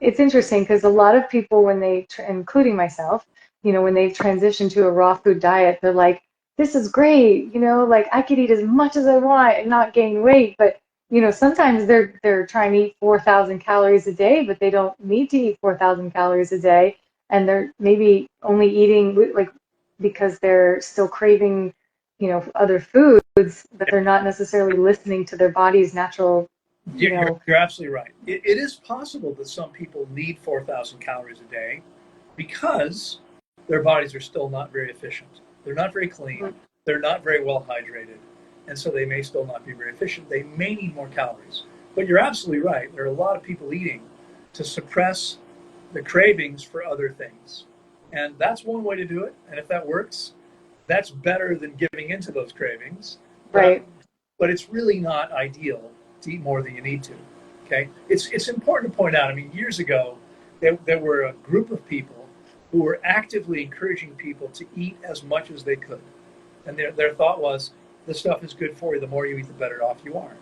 Speaker 3: It's interesting because a lot of people, when including myself, when they transition to a raw food diet, they're like, this is great, like I could eat as much as I want and not gain weight. But, sometimes they're trying to eat 4,000 calories a day, but they don't need to eat 4,000 calories a day. And they're maybe only eating like because they're still craving, other foods, but they're not necessarily listening to their body's natural,
Speaker 2: You're absolutely right. It is possible that some people need 4,000 calories a day because their bodies are still not very efficient. They're not very clean. They're not very well hydrated. And so they may still not be very efficient. They may need more calories. But you're absolutely right. There are a lot of people eating to suppress the cravings for other things. And that's one way to do it. And if that works, that's better than giving into those cravings.
Speaker 3: right.
Speaker 2: But it's really not ideal to eat more than you need to. Okay, it's important to point out. I mean, years ago, there were a group of people who were actively encouraging people to eat as much as they could, and their thought was, this stuff is good for you. The more you eat, the better off you are.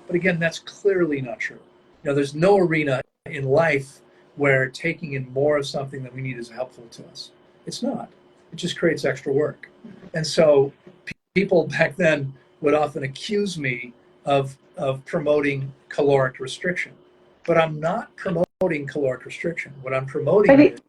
Speaker 2: But again, that's clearly not true. There's no arena in life where taking in more of something that we need is helpful to us. It's not. It just creates extra work. And so people back then would often accuse me of promoting caloric restriction. But I'm not promoting caloric restriction. What I'm promoting is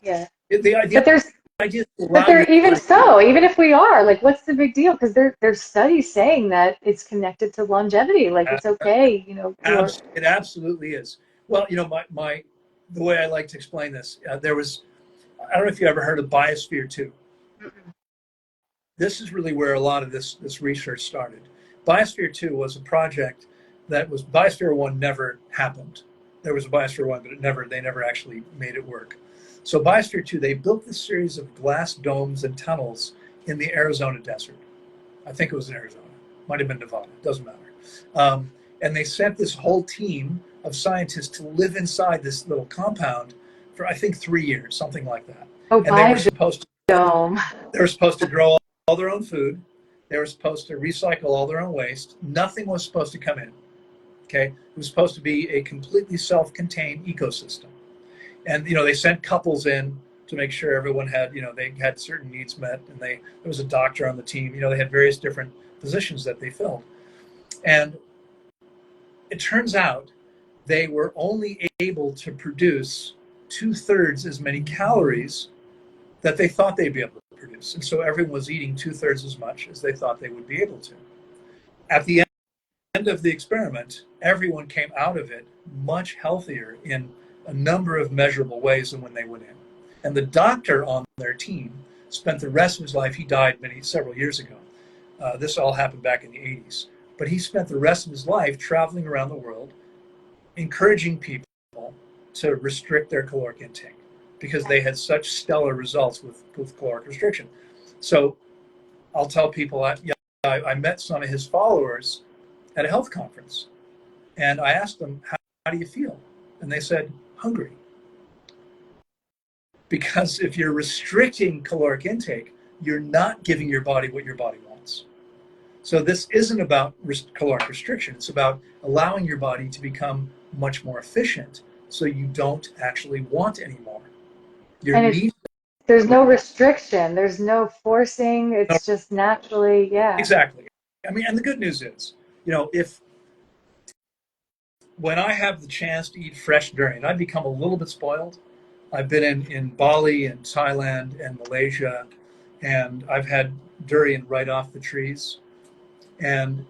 Speaker 3: Yeah.
Speaker 2: the idea,
Speaker 3: But there's
Speaker 2: idea to
Speaker 3: But
Speaker 2: allow your body.
Speaker 3: even if we are, like, what's the big deal? Because there's studies saying that it's connected to longevity. Like, it's okay,
Speaker 2: It absolutely is. Well, the way I like to explain this, there was, I don't know if you ever heard of Biosphere 2. This is really where a lot of this research started. Biosphere 2 was a project Biosphere 1 never happened. There was a Biosphere 1, but they never actually made it work. So Biosphere 2, they built this series of glass domes and tunnels in the Arizona desert. I think it was in Arizona. Might have been Nevada. Doesn't matter. And they sent this whole team of scientists to live inside this little compound for, I think, 3 years, something like that.
Speaker 3: oh,
Speaker 2: And
Speaker 3: biodome.
Speaker 2: they were supposed to grow all their own food. They were supposed to recycle all their own waste. Nothing was supposed to come in. Okay, it was supposed to be a completely self-contained ecosystem. And they sent couples in to make sure everyone had, they had certain needs met, and there was a doctor on the team. They had various different positions that they filled. And it turns out they were only able to produce 2/3 as many calories that they thought they'd be able to produce. And so everyone was eating 2/3 as much as they thought they would be able to. At the end of the experiment, everyone came out of it much healthier in a number of measurable ways than when they went in. And the doctor on their team spent the rest of his life, he died several years ago. This all happened back in the 80s. But he spent the rest of his life traveling around the world, encouraging people to restrict their caloric intake. because they had such stellar results with caloric restriction. So I'll tell people, I met some of his followers at a health conference, and I asked them, how do you feel? And they said, hungry. Because if you're restricting caloric intake, you're not giving your body what your body wants. So this isn't about caloric restriction. It's about allowing your body to become much more efficient so you don't actually want any more. Your
Speaker 3: And
Speaker 2: need.
Speaker 3: there's no restriction. There's no forcing.
Speaker 2: No,
Speaker 3: It's just naturally, yeah.
Speaker 2: exactly. I mean, and the good news is, if when I have the chance to eat fresh durian, I become a little bit spoiled. I've been in Bali and Thailand and Malaysia, and I've had durian right off the trees. And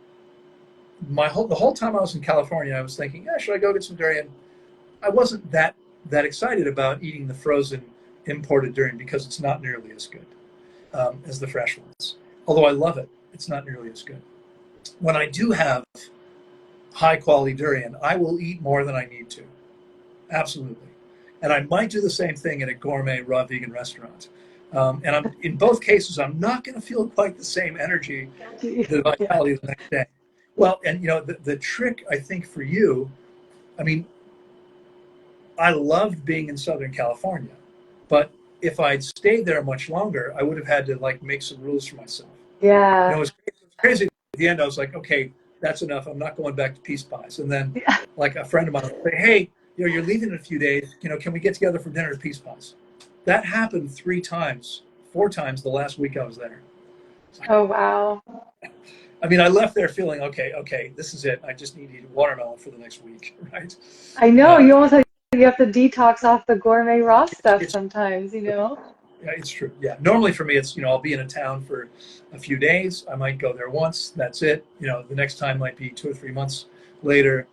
Speaker 2: the whole time I was in California, I was thinking, should I go get some durian? I wasn't that excited about eating the frozen imported durian because it's not nearly as good as the fresh ones. Although I love it, it's not nearly as good. When I do have high quality durian, I will eat more than I need to. Absolutely. And I might do the same thing in a gourmet raw vegan restaurant. And in both cases, I'm not going to feel quite the same energy, the
Speaker 3: Yeah.
Speaker 2: vitality the next day. Well, and the trick I think for you, I mean, I loved being in Southern California, but if I'd stayed there much longer, I would have had to make some rules for myself.
Speaker 3: Yeah.
Speaker 2: It was crazy. At the end, I was like, okay, that's enough. I'm not going back to Peace Pies. And then, a friend of mine would say, hey, you're leaving in a few days. Can we get together for dinner at Peace Pies? That happened 4 times the last week I was there.
Speaker 3: Oh, wow.
Speaker 2: I mean, I left there feeling, okay, this is it. I just need to eat watermelon for the next week, right?
Speaker 3: I know. You almost you have to detox off the gourmet raw stuff
Speaker 2: It's
Speaker 3: sometimes,
Speaker 2: Yeah, it's true. Yeah. Normally for me, it's, I'll be in a town for a few days. I might go there once. That's it. The next time might be 2 or 3 months later.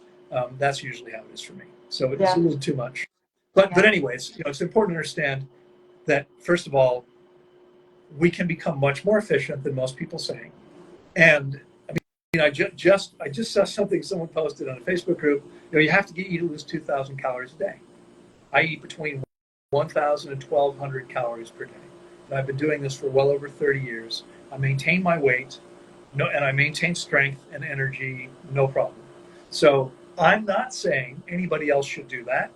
Speaker 2: That's usually how it is for me. So it's
Speaker 3: Yeah.
Speaker 2: a little too much. But
Speaker 3: Yeah.
Speaker 2: anyways, it's important to understand that, first of all, we can become much more efficient than most people say. And I mean, I just saw something someone posted on a Facebook group. You have to eat at least 2,000 calories a day. I eat between 1,000 and 1,200 calories per day. And I've been doing this for well over 30 years. I maintain my weight, and I maintain strength and energy, no problem. So I'm not saying anybody else should do that.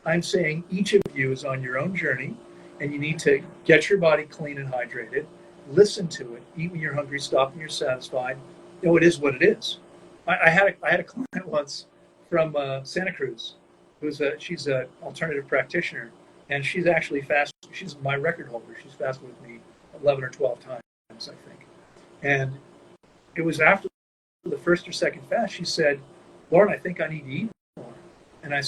Speaker 2: I'm saying each of you is on your own journey, and you need to get your body clean and hydrated. Listen to it. Eat when you're hungry. Stop when you're satisfied. It is what it is. I had a client once from Santa Cruz, she's an alternative practitioner, and she's actually fast. She's my record holder. She's fasted with me 11 or 12 times, I think. And it was after the first or second fast, she said, Loren, I think I need to eat more. And I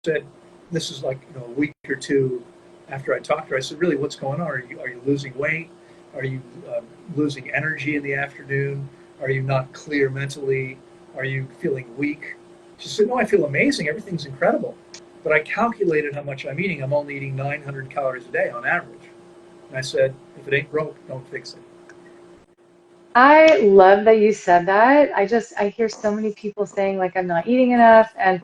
Speaker 2: said, this is a week or two after I talked to her. I said, really, what's going on? Are you losing weight? Are you losing energy in the afternoon? Are you not clear mentally? Are you feeling weak? She said, no, I feel amazing. Everything's incredible. But I calculated how much I'm eating. I'm only eating 900 calories a day on average. And I said, if it ain't broke, don't fix it.
Speaker 3: I love that you said that. I hear so many people saying I'm not eating enough. And,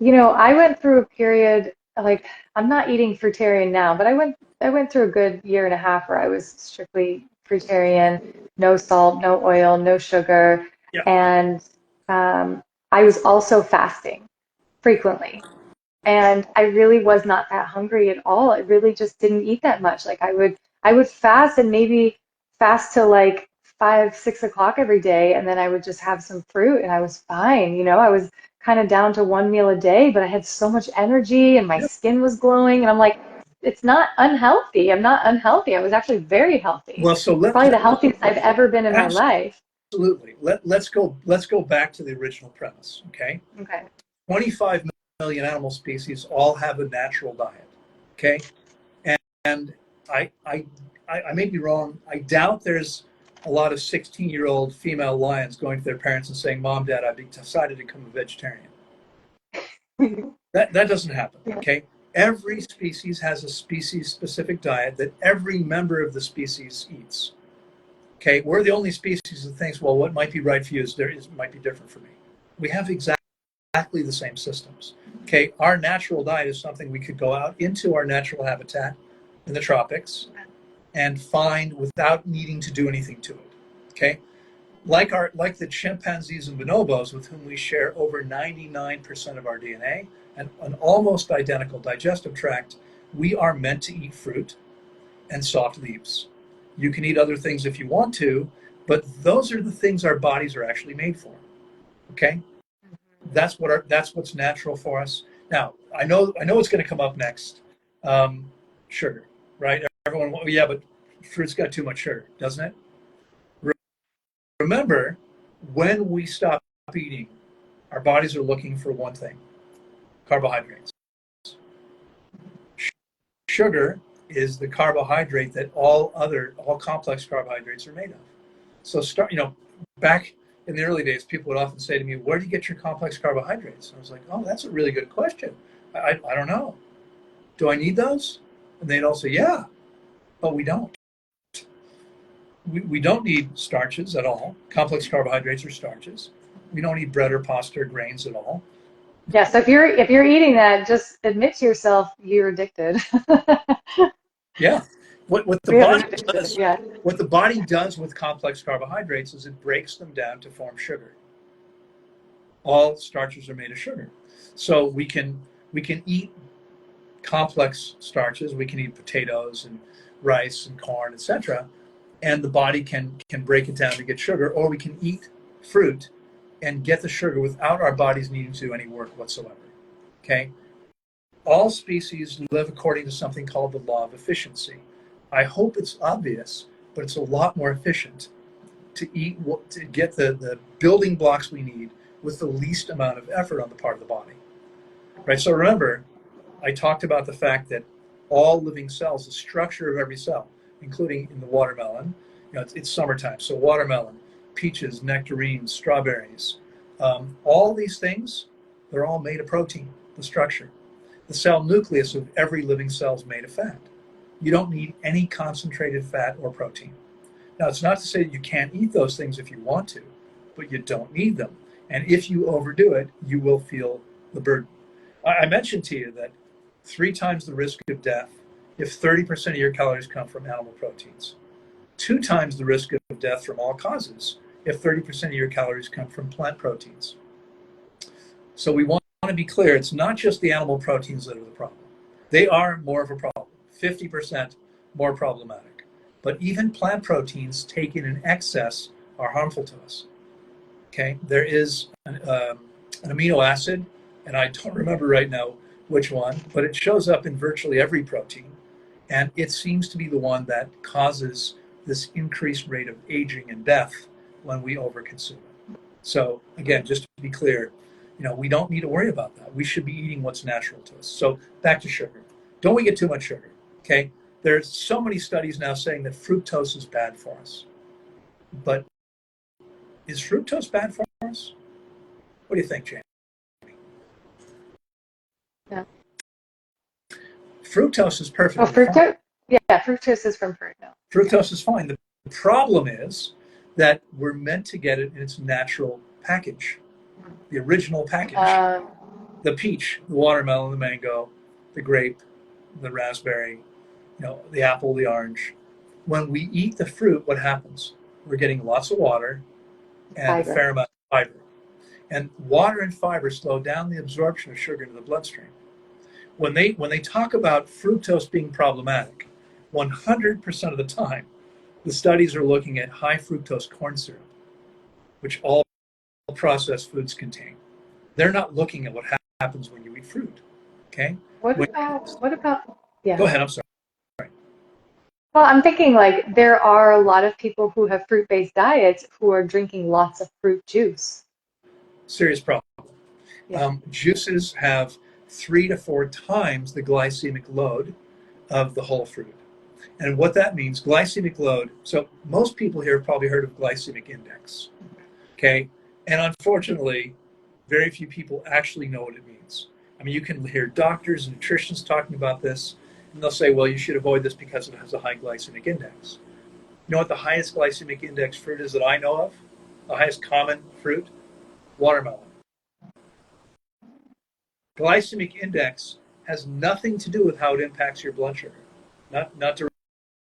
Speaker 3: I went through a period, I'm not eating fruitarian now, but I went through a good year and a half where I was strictly fruitarian, no salt, no oil, no sugar.
Speaker 2: Yeah.
Speaker 3: And I was also fasting frequently. And I really was not that hungry at all. I really just didn't eat that much. I would fast and maybe fast till 5, 6 o'clock every day, and then I would just have some fruit and I was fine. I was kind of down to 1 meal a day, but I had so much energy and my
Speaker 2: Yeah.
Speaker 3: skin was glowing, and I'm like, it's not unhealthy. I'm not unhealthy. I was actually very healthy.
Speaker 2: Well, so
Speaker 3: Probably the healthiest I've ever been in my life.
Speaker 2: absolutely. Let's go back to the original premise. Okay.
Speaker 3: Okay.
Speaker 2: 25 million animal species all have a natural diet. Okay. And I may be wrong. I doubt there's a lot of 16-year-old female lions going to their parents and saying, Mom, Dad, I've decided to become a vegetarian. That doesn't happen. Okay. Every species has a species-specific diet that every member of the species eats. Okay. We're the only species that thinks, well, what might be right for you might be different for me. We have exactly exactly the same systems. Okay, our natural diet is something we could go out into our natural habitat in the tropics and find without needing to do anything to it. Okay, like the chimpanzees and bonobos with whom we share over 99% of our DNA and an almost identical digestive tract, we are meant to eat fruit and soft leaves. You can eat other things if you want to, but those are the things our bodies are actually made for. Okay? That's what's natural for us. Now, I know it's going to come up next. Sugar, right? Everyone, well, yeah, but fruit's got too much sugar, doesn't it? Remember, when we stop eating, our bodies are looking for one thing: carbohydrates. Sugar is the carbohydrate that all complex carbohydrates are made of. So back in the early days, people would often say to me, "Where do you get your complex carbohydrates?" And I was like, "Oh, that's a really good question. I don't know. Do I need those?" And they'd all say, "Yeah, but we don't. We don't need starches at all. Complex carbohydrates are starches. We don't need bread or pasta or grains at all."
Speaker 3: Yeah, so if you're eating that, just admit to yourself you're addicted.
Speaker 2: Yeah. What the
Speaker 3: We have an
Speaker 2: body
Speaker 3: addiction,
Speaker 2: does
Speaker 3: yeah.
Speaker 2: what the body does with complex carbohydrates is it breaks them down to form sugar. All starches are made of sugar. So we can eat complex starches. We can eat potatoes and rice and corn, etc. And the body can break it down to get sugar, or we can eat fruit and get the sugar without our bodies needing to do any work whatsoever. Okay? All species live according to something called the law of efficiency. I hope it's obvious, but it's a lot more efficient to get the building blocks we need with the least amount of effort on the part of the body. Right? So remember, I talked about the fact that all living cells, the structure of every cell, including in the watermelon, it's summertime, so watermelon, peaches, nectarines, strawberries, all these things, they're all made of protein, the structure. The cell nucleus of every living cell is made of fat. You don't need any concentrated fat or protein. Now, it's not to say that you can't eat those things if you want to, but you don't need them. And if you overdo it, you will feel the burden. I mentioned to you that 3 times the risk of death if 30% of your calories come from animal proteins. 2 times the risk of death from all causes if 30% of your calories come from plant proteins. So we want to be clear, it's not just the animal proteins that are the problem. They are more of a problem, 50% more problematic. But even plant proteins taken in excess are harmful to us. Okay, there is an amino acid, and I don't remember right now which one, but it shows up in virtually every protein, and it seems to be the one that causes this increased rate of aging and death when we overconsume it. So again, just to be clear, we don't need to worry about that. We should be eating what's natural to us. So back to sugar. Don't we get too much sugar? Okay, there's so many studies now saying that fructose is bad for us, but is fructose bad for us? What do you think, Jane?
Speaker 3: No.
Speaker 2: Fructose is
Speaker 3: Oh,
Speaker 2: perfectly fine.
Speaker 3: fructose? Yeah, fructose is from fruit. No.
Speaker 2: Fructose is fine. The problem is that we're meant to get it in its natural package, the original package.
Speaker 3: Um,
Speaker 2: The peach, the watermelon, the mango, the grape, the raspberry, the apple, the orange. When we eat the fruit, what happens? We're getting lots of water and a
Speaker 3: Fiber.
Speaker 2: fair amount of fiber. And water and fiber slow down the absorption of sugar into the bloodstream. When they talk about fructose being problematic, 100% of the time, the studies are looking at high fructose corn syrup, which all processed foods contain. They're not looking at what happens when you eat fruit. Okay?
Speaker 3: What
Speaker 2: When,
Speaker 3: about, what about, yeah.
Speaker 2: Go ahead. I'm sorry.
Speaker 3: Well, I'm thinking like there are a lot of people who have fruit-based diets who are drinking lots of fruit juice.
Speaker 2: Serious problem.
Speaker 3: Yeah.
Speaker 2: Juices have 3 to 4 times the glycemic load of the whole fruit. And what that means, glycemic load, so most people here have probably heard of glycemic index, okay? And unfortunately, very few people actually know what it means. I mean, you can hear doctors and nutritionists talking about this, and they'll say, well, you should avoid this because it has a high glycemic index. You know what the highest glycemic index fruit is that I know of? The highest common fruit? Watermelon. Glycemic index has nothing to do with how it impacts your blood sugar, not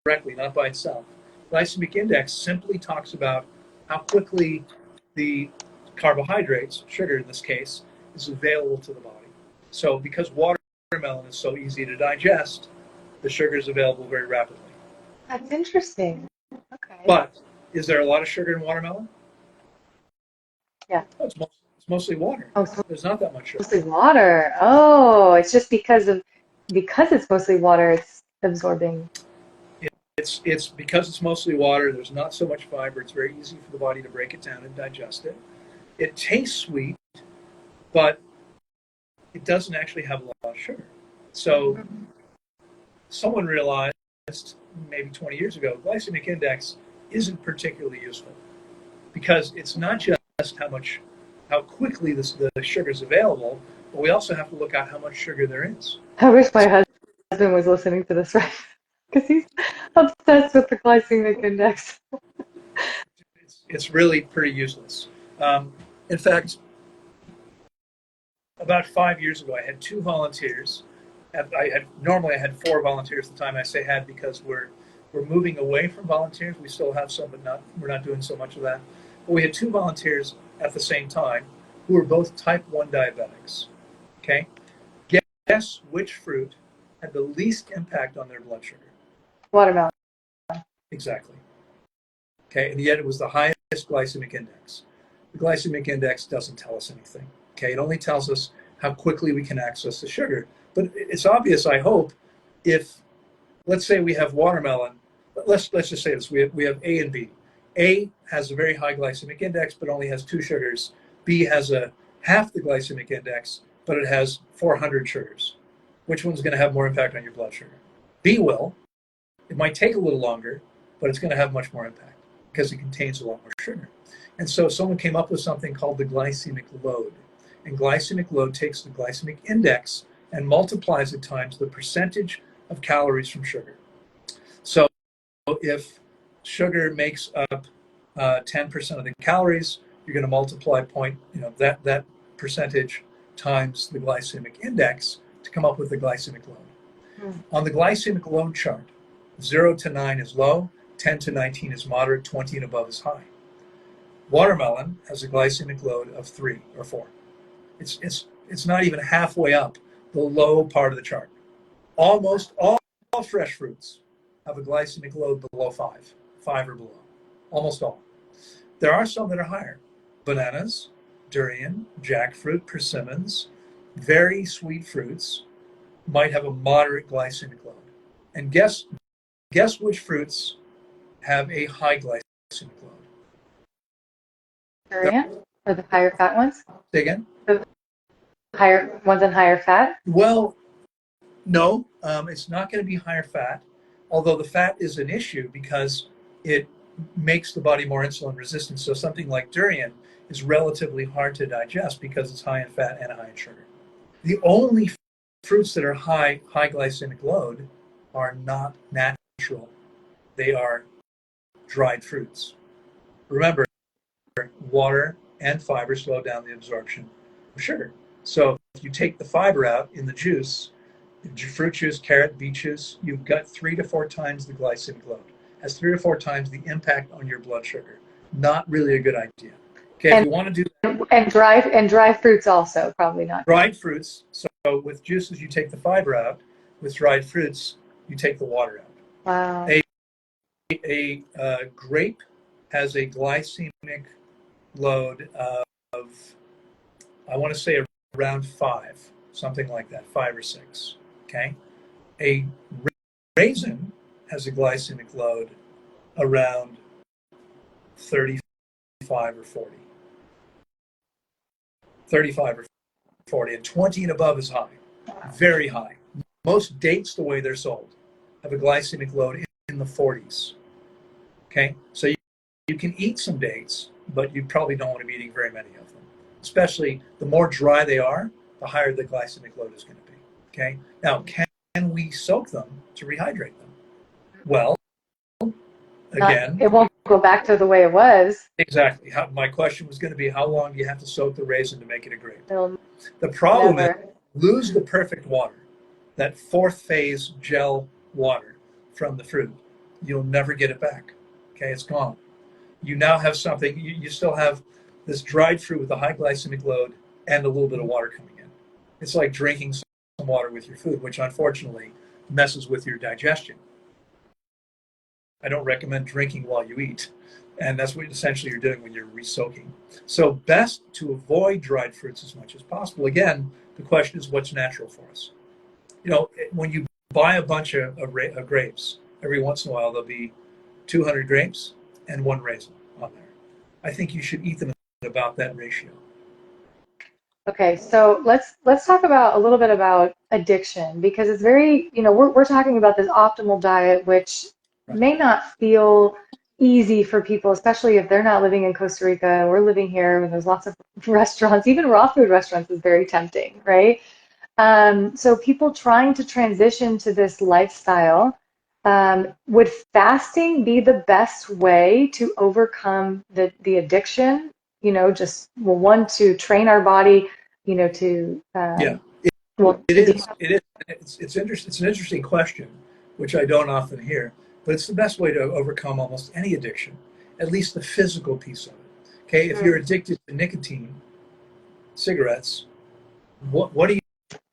Speaker 2: directly, not by itself. Glycemic index simply talks about how quickly the carbohydrates, sugar in this case, is available to the body. So because watermelon is so easy to digest, the sugar is available very rapidly.
Speaker 3: That's interesting. Okay.
Speaker 2: But is there a lot of sugar in watermelon?
Speaker 3: Yeah.
Speaker 2: No, it's mostly water.
Speaker 3: Oh, so
Speaker 2: There's not that much sugar.
Speaker 3: mostly water. Oh, it's just because it's mostly water, it's absorbing.
Speaker 2: It's because it's mostly water. There's not so much fiber. It's very easy for the body to break it down and digest it. It tastes sweet, but it doesn't actually have a lot of sugar. So someone realized maybe 20 years ago, glycemic index isn't particularly useful because it's not just how quickly the sugar is available, but we also have to look at how much sugar there is.
Speaker 3: I wish my husband was listening to this right because he's obsessed with the glycemic index.
Speaker 2: It's really pretty useless. In fact, about 5 years ago, I had two volunteers. Normally I had four volunteers at the time. I say had because we're moving away from volunteers. We still have some, but we're not doing so much of that. But we had two volunteers at the same time who were both type 1 diabetics. Okay? Guess which fruit had the least impact on their blood sugar?
Speaker 3: Watermelon.
Speaker 2: Exactly. Okay, and yet it was the highest glycemic index. The glycemic index doesn't tell us anything. Okay, it only tells us how quickly we can access the sugar. But it's obvious, I hope, if let's say we have watermelon. Let's just say this: we have A and B. A has a very high glycemic index, but only has 2 sugars. B has a half the glycemic index, but it has 400 sugars. Which one's going to have more impact on your blood sugar? B will. It might take a little longer, but it's going to have much more impact because it contains a lot more sugar. And so someone came up with something called the glycemic load. And glycemic load takes the glycemic index and multiplies it times the percentage of calories from sugar. So if sugar makes up 10% of the calories, you're going to multiply that percentage times the glycemic index to come up with the glycemic load. On the glycemic load chart, 0 to 9 is low, 10 to 19 is moderate, 20 and above is high. Watermelon has a glycemic load of 3 or 4. It's not even halfway up the low part of the chart. Almost all fresh fruits have a glycemic load below 5 or below. Almost all. There are some that are higher. Bananas, durian, jackfruit, persimmons, very sweet fruits might have a moderate glycemic load. And guess which fruits have a high glycemic load?
Speaker 3: Durian? Or the higher fat ones?
Speaker 2: Say again?
Speaker 3: The higher ones in higher fat?
Speaker 2: Well, no, it's not going to be higher fat, although the fat is an issue because it makes the body more insulin resistant. So something like durian is relatively hard to digest because it's high in fat and high in sugar. The only fruits that are high glycemic load are not natural. They are dried fruits. Remember, water and fiber slow down the absorption of sugar. So if you take the fiber out in the juice, fruit juice, carrot, beet juice, you've got 3 to 4 times the glycemic load. Has 3 to 4 times the impact on your blood sugar. Not really a good idea. Okay, if you want to do
Speaker 3: and dry fruits also probably not.
Speaker 2: Dried fruits. So with juices you take the fiber out. With dried fruits you take the water out.
Speaker 3: Wow.
Speaker 2: A grape has a glycemic load of, I want to say around 5, something like that, 5 or 6. Okay, a raisin has a glycemic load around 35 or 40. 35 or 40, and 20 and above is high, very high. Most dates, the way they're sold, have a glycemic load in the 40s. Okay, so you can eat some dates, but you probably don't want to be eating very many of them. Especially the more dry they are, the higher the glycemic load is going to be. Okay, now can we soak them to rehydrate them? Well, again,
Speaker 3: it won't go back to the way it was.
Speaker 2: Exactly. My question was going to be, how long do you have to soak the raisin to make it a grape?
Speaker 3: It'll
Speaker 2: The problem
Speaker 3: never.
Speaker 2: lose the perfect water, that fourth phase gel water from the fruit, you'll never get it back. Okay, it's gone. You now have something, you still have this dried fruit with a high glycemic load and a little bit of water coming in. It's like drinking some water with your food, which unfortunately messes with your digestion. I don't recommend drinking while you eat. And that's what essentially you're doing when you're resoaking. So best to avoid dried fruits as much as possible. Again, the question is what's natural for us. You know, when you buy a bunch of grapes, every once in a while there'll be 200 grapes and one raisin on there. I think you should eat them in about that ratio.
Speaker 3: Okay, so let's talk about a little bit about addiction because it's very, we're talking about this optimal diet, which
Speaker 2: Right.
Speaker 3: may not feel easy for people, especially if they're not living in Costa Rica and we're living here and there's lots of restaurants, even raw food restaurants is very tempting, right? So people trying to transition to this lifestyle, would fasting be the best way to overcome the addiction? Just well, one to train our body, to
Speaker 2: Yeah,
Speaker 3: well
Speaker 2: it
Speaker 3: to
Speaker 2: is.
Speaker 3: be
Speaker 2: It is. It's interesting. It's an interesting question, which I don't often hear, but it's the best way to overcome almost any addiction, at least the physical piece of it. Okay, if you're addicted to nicotine, cigarettes, what do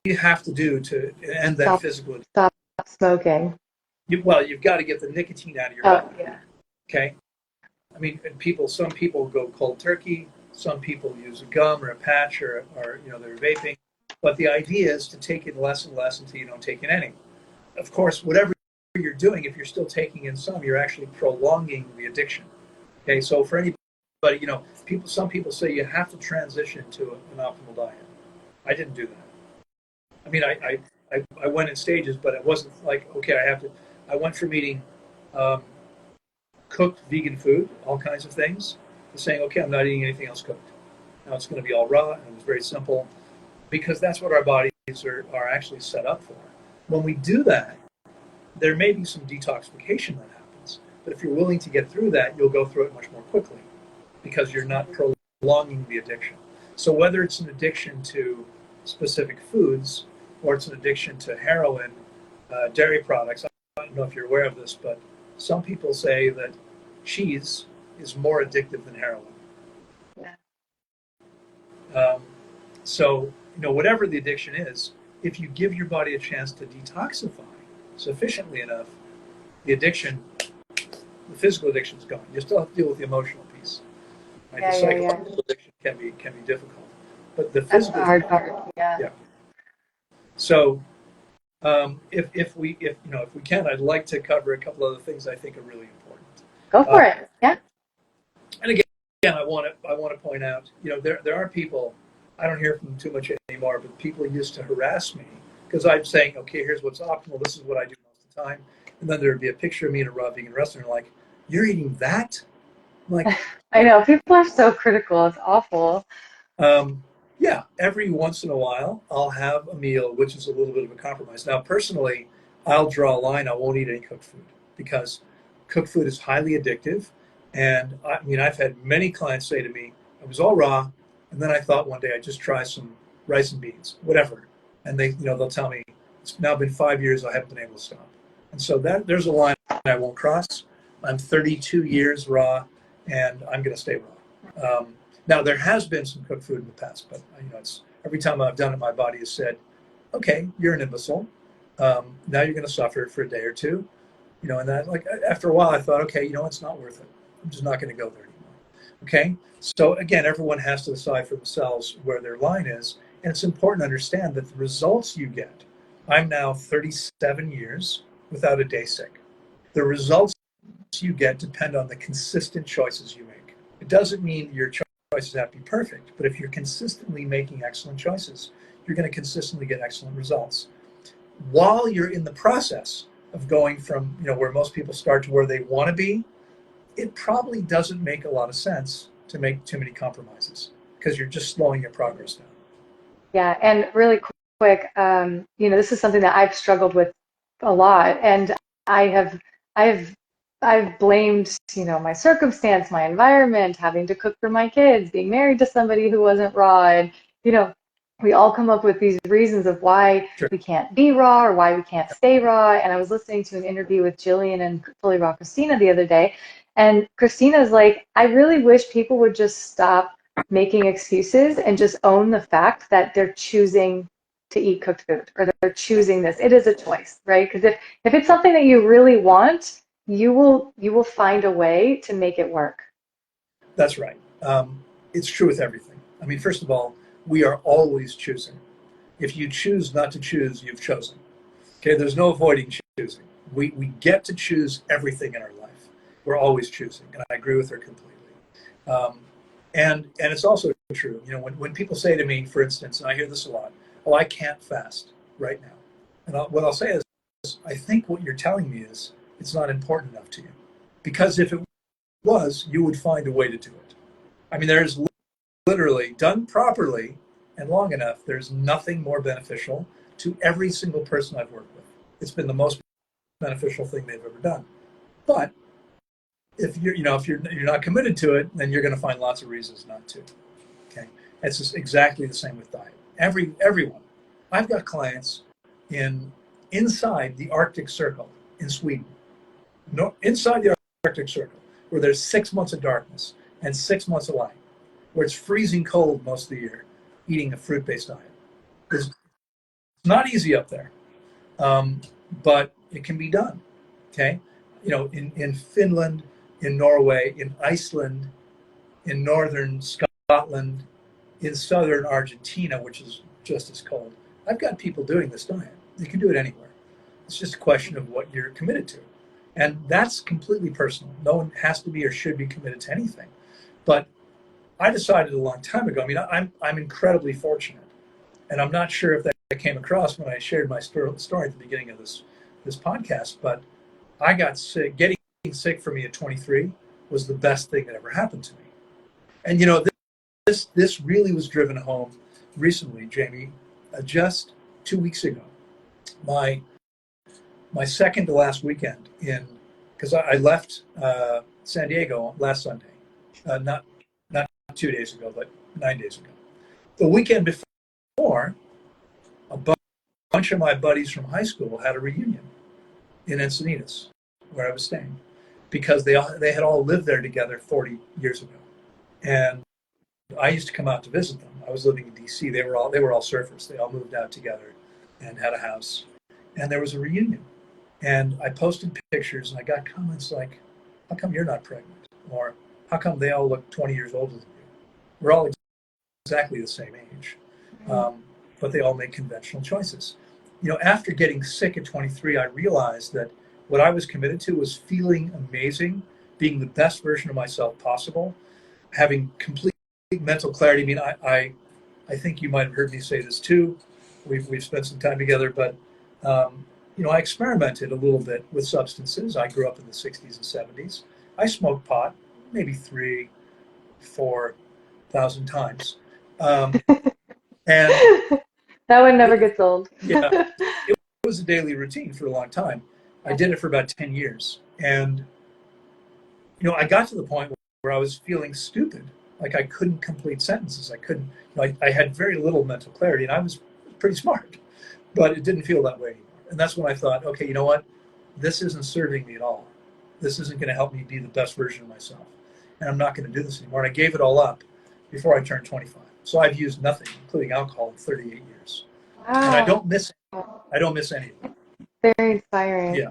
Speaker 2: you have to do to end that
Speaker 3: stop
Speaker 2: physical addiction?
Speaker 3: stop smoking.
Speaker 2: Well, you've got to get the nicotine out of your
Speaker 3: Oh
Speaker 2: body.
Speaker 3: yeah,
Speaker 2: Okay, I mean, some people go cold turkey. Some people use a gum or a patch or they're vaping. But the idea is to take it less and less until you don't take in any. Of course, whatever you're doing, if you're still taking in some, you're actually prolonging the addiction. Okay, so for anybody, some people say you have to transition to an optimal diet. I didn't do that. I mean, I went in stages, but it wasn't like, okay, I have to. I went from eating um, cooked vegan food, all kinds of things, to saying, okay, I'm not eating anything else cooked. Now it's going to be all raw, and it was very simple because that's what our bodies are actually set up for. When we do that, there may be some detoxification that happens, but if you're willing to get through that, you'll go through it much more quickly because you're not prolonging the addiction. So whether it's an addiction to specific foods or it's an addiction to heroin, dairy products, I don't know if you're aware of this, but some people say that cheese is more addictive than heroin.
Speaker 3: yeah,
Speaker 2: Um, so, whatever the addiction is, if you give your body a chance to detoxify sufficiently enough, the addiction, the physical addiction is gone. You still have to deal with the emotional piece. Right? The
Speaker 3: yeah.
Speaker 2: psychological addiction can be difficult, but the
Speaker 3: That's the
Speaker 2: physical,
Speaker 3: hard part. Yeah,
Speaker 2: yeah. So, if we can, I'd like to cover a couple other things I think are really important.
Speaker 3: go
Speaker 2: Uh,
Speaker 3: for it. Yeah.
Speaker 2: and again, I want to point out, there are people, I don't hear from them too much anymore, but people used to harass me because I'm saying, okay, here's what's optimal. This is what I do most of the time, and then there'd be a picture of me in a raw vegan restaurant, like, you're eating that? I'm like,
Speaker 3: I know people are so critical. It's awful.
Speaker 2: um, yeah, every once in a while, I'll have a meal, which is a little bit of a compromise. Now, personally, I'll draw a line. I won't eat any cooked food because cooked food is highly addictive. And I mean, I've had many clients say to me, I was all raw, and then I thought one day I'd just try some rice and beans, whatever. And they'll tell me, it's now been 5 years, I haven't been able to stop. And so there's a line I won't cross. I'm 32 years raw, and I'm going to stay raw. Now there has been some cooked food in the past, but it's every time I've done it, my body has said, "Okay, you're an imbecile. Now you're going to suffer for a day or two." And that, like, after a while, I thought, okay, it's not worth it. I'm just not going to go there anymore. Okay, so again, everyone has to decide for themselves where their line is, and it's important to understand that the results you get. I'm now 37 years without a day sick. The results you get depend on the consistent choices you make. It doesn't mean your choices have to be perfect, but if you're consistently making excellent choices, you're going to consistently get excellent results. While you're in the process of going from where most people start to where they want to be, it probably doesn't make a lot of sense to make too many compromises because you're just slowing your progress down.
Speaker 3: Yeah, and really quick, this is something that I've struggled with a lot, and I have, I've, I've blamed, my circumstance, my environment, having to cook for my kids, being married to somebody who wasn't raw, and you know, we all come up with these reasons of why
Speaker 2: Sure.
Speaker 3: we can't be raw or why we can't stay raw. And I was listening to an interview with Jillian and Fully Raw Christina the other day, and Christina's like, I really wish people would just stop making excuses and just own the fact that they're choosing to eat cooked food or they're choosing this. It is a choice, right? Because if it's something that you really want, you will find a way to make it work.
Speaker 2: That's right. It's true with everything. I mean, first of all, we are always choosing. If you choose not to choose, you've chosen. Okay, there's no avoiding choosing. We get to choose everything in our life. We're always choosing, and I agree with her completely. Um, and it's also true. You know, when people say to me, for instance, and I hear this a lot, "Oh, I can't fast right now," and what I'll say is, I think what you're telling me is it's not important enough to you, because if it was, you would find a way to do it. I mean, there's literally, done properly and long enough, there's nothing more beneficial to every single person I've worked with. It's been the most beneficial thing they've ever done. But if you're not committed to it, then you're going to find lots of reasons not to. Okay, it's just exactly the same with diet. Everyone, I've got clients inside the Arctic Circle in Sweden, no, inside the Arctic Circle, where there's 6 months of darkness and 6 months of light, where it's freezing cold most of the year, eating a fruit-based diet. It's not easy up there, but it can be done. Okay, you know, in Finland, in Norway, in Iceland, in northern Scotland, in southern Argentina, which is just as cold. I've got people doing this diet. You can do it anywhere. It's just a question of what you're committed to. And that's completely personal. No one has to be or should be committed to anything. But I decided a long time ago, I mean, I'm incredibly fortunate. And I'm not sure if that came across when I shared my story at the beginning of this podcast, but I got sick. Getting sick for me at 23 was the best thing that ever happened to me. And you know, this really was driven home recently, Jamie. Just 2 weeks ago, my second to last weekend because I left San Diego last Sunday, not 2 days ago, but 9 days ago. The weekend before, a bunch of my buddies from high school had a reunion in Encinitas, where I was staying, because they had all lived there together 40 years ago, and I used to come out to visit them. I was living in D.C. They were all surfers. They all moved out together and had a house, and there was a reunion. And I posted pictures, and I got comments like, "How come you're not pregnant?" Or "How come they all look 20 years older than you?" We're all exactly the same age, but they all make conventional choices. You know, after getting sick at 23, I realized that what I was committed to was feeling amazing, being the best version of myself possible, having complete mental clarity. I mean, I think you might have heard me say this too. We've spent some time together, but you know, I experimented a little bit with substances. I grew up in the 60s and 70s. I smoked pot maybe 3,000-4,000 times, and
Speaker 3: That one never
Speaker 2: it,
Speaker 3: gets old.
Speaker 2: yeah, it was a daily routine for a long time. I did it for about 10 years, and you know, I got to the point where I was feeling stupid. Like I couldn't complete sentences. I couldn't. I had very little mental clarity, and I was pretty smart, but it didn't feel that way anymore. And that's when I thought, okay, you know what? This isn't serving me at all. This isn't going to help me be the best version of myself, and I'm not going to do this anymore. And I gave it all up before I turned 25. So I've used nothing, including alcohol, in 38 years, and I
Speaker 3: Wow.
Speaker 2: don't miss. I don't miss anything.
Speaker 3: Very inspiring.
Speaker 2: Yeah.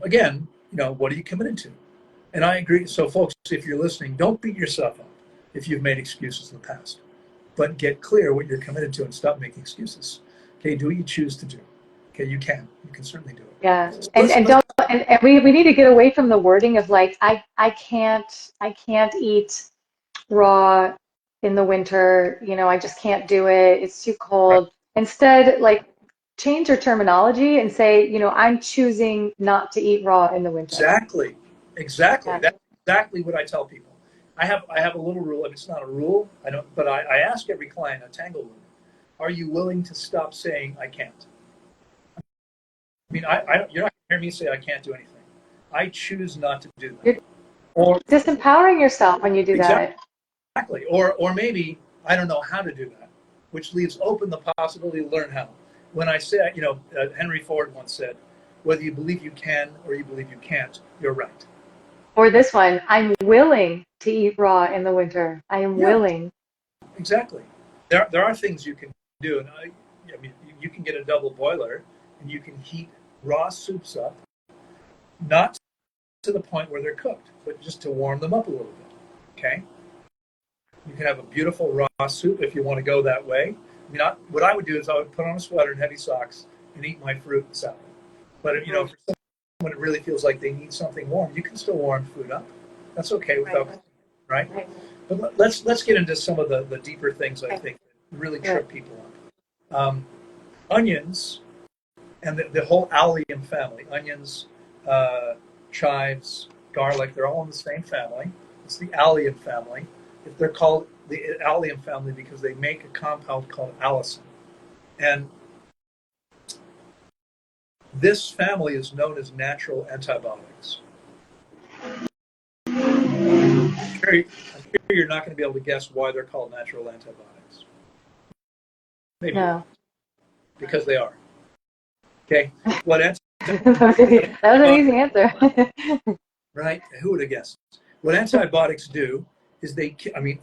Speaker 2: Again, you know, what are you committed to? And I agree. So, folks, if you're listening, don't beat yourself up if you've made excuses in the past, but get clear what you're committed to and stop making excuses. Okay, do what you choose to do. Okay, you can certainly do it.
Speaker 3: Yeah.
Speaker 2: So
Speaker 3: And don't and we need to get away from the wording of like I can't eat raw in the winter, I just can't do it. It's too
Speaker 2: right.
Speaker 3: cold. Instead, like change your terminology and say, I'm choosing not to eat raw in the winter.
Speaker 2: Exactly.
Speaker 3: Yeah.
Speaker 2: That's exactly what I tell people. I have a little rule, and it's not a rule. I don't, but I ask every client at Tanglewood, are you willing to stop saying I can't? I mean, you're not going to hear me say I can't do anything. I choose not to do that.
Speaker 3: You're
Speaker 2: Or
Speaker 3: disempowering yourself when you do
Speaker 2: exactly.
Speaker 3: that.
Speaker 2: Exactly. Or maybe I don't know how to do that, which leaves open the possibility to learn how. When I say, Henry Ford once said, whether you believe you can or you believe you can't, you're right.
Speaker 3: Or this one, I'm willing to eat raw in the winter. I am
Speaker 2: Yeah,
Speaker 3: willing.
Speaker 2: exactly. There are things you can do, and I mean, you can get a double boiler, and you can heat raw soups up, not to the point where they're cooked, but just to warm them up a little bit. Okay. You can have a beautiful raw soup if you want to go that way. I mean, what I would do is I would put on a sweater and heavy socks and eat my fruit and salad. But for someone it really feels like they need something warm, you can still warm food up. That's okay without, right? But let's get into some of the deeper things I think that really trip people up. Onions and the whole allium family. Onions, chives, garlic, they're all in the same family. It's the allium family. If they're called the allium family because they make a compound called allicin. And this family is known as natural antibiotics. I'm sure you're not going to be able to guess why they're called natural antibiotics. Maybe
Speaker 3: No.
Speaker 2: because they are. Okay. What
Speaker 3: That was an easy answer.
Speaker 2: right? Who would have guessed? What antibiotics do is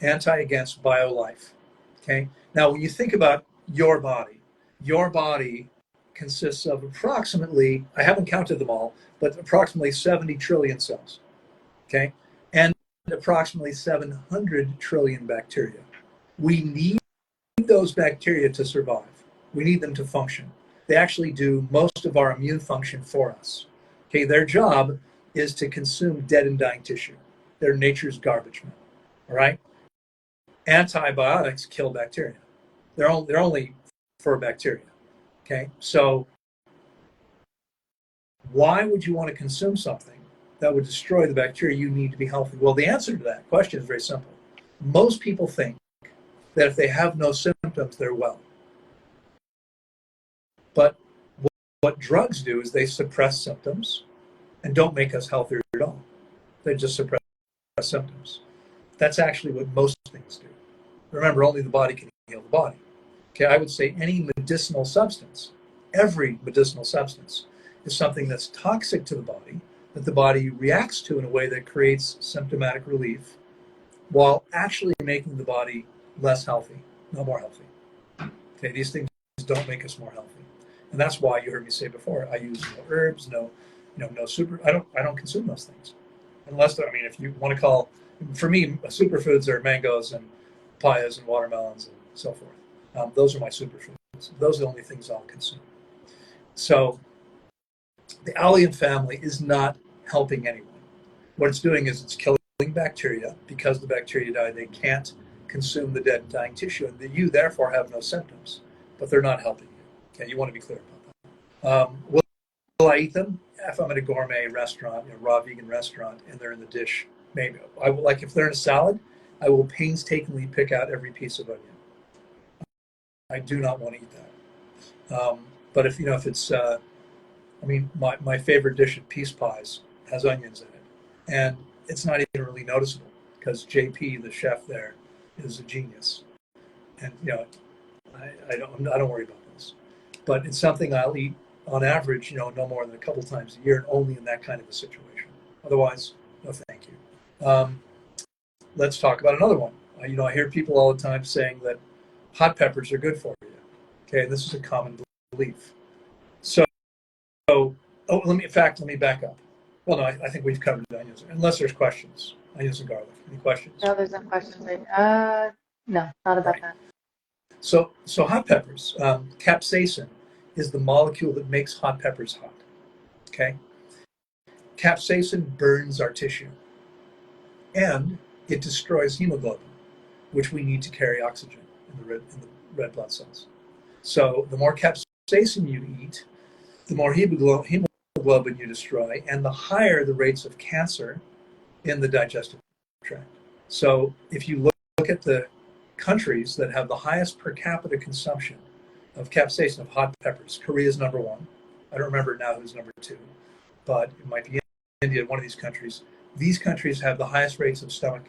Speaker 2: anti against biolife. Okay. Now, when you think about your body consists of approximately, I haven't counted them all, but approximately 70 trillion cells. Okay. And approximately 700 trillion bacteria. We need those bacteria to survive. We need them to function. They actually do most of our immune function for us. Okay, their job is to consume dead and dying tissue. They're nature's garbage men. All right. Antibiotics kill bacteria. They're only for bacteria. Okay, so why would you want to consume something that would destroy the bacteria you need to be healthy? Well, the answer to that question is very simple. Most people think that if they have no symptoms, they're well. But what drugs do is they suppress symptoms and don't make us healthier at all. They just suppress symptoms. That's actually what most things do. Remember, only the body can heal the body. Okay, I would say any medicinal substance, every medicinal substance, is something that's toxic to the body, that the body reacts to in a way that creates symptomatic relief, while actually making the body less healthy, not more healthy. Okay, these things don't make us more healthy. And that's why you heard me say before, I use no herbs, no super. I don't consume those things, unless if you want to call, for me, superfoods are mangoes and papayas and watermelons and so forth. Those are my superfoods. Those are the only things I'll consume. So the allium family is not helping anyone. What it's doing is it's killing bacteria. Because the bacteria die, they can't consume the dead and dying tissue, and you therefore have no symptoms, but they're not helping you. Okay, you want to be clear about that. Will I eat them? If I'm at a gourmet restaurant, raw vegan restaurant, and they're in the dish, maybe. I will, like if they're in a salad, I will painstakingly pick out every piece of onion. I do not want to eat that. But if it's, my favorite dish of peace pies has onions in it, and it's not even really noticeable because JP, the chef there, is a genius, and I don't worry about this. But it's something I'll eat on average, no more than a couple times a year, and only in that kind of a situation. Otherwise, no, thank you. Let's talk about another one. I hear people all the time saying that hot peppers are good for you. Okay, this is a common belief. So let me back up. Well, no, I think we've covered the onions, unless there's questions. Onions and garlic. Any questions?
Speaker 3: No, there's no questions. No, not about that.
Speaker 2: So hot peppers, capsaicin is the molecule that makes hot peppers hot. Okay, capsaicin burns our tissue, and it destroys hemoglobin, which we need to carry oxygen in the red blood cells. So the more capsaicin you eat, the more hemoglobin you destroy, and the higher the rates of cancer in the digestive tract. So if you look at the countries that have the highest per capita consumption of capsaicin, of hot peppers, Korea is number one. I don't remember now who's number two, but it might be India, one of these countries. These countries have the highest rates of stomach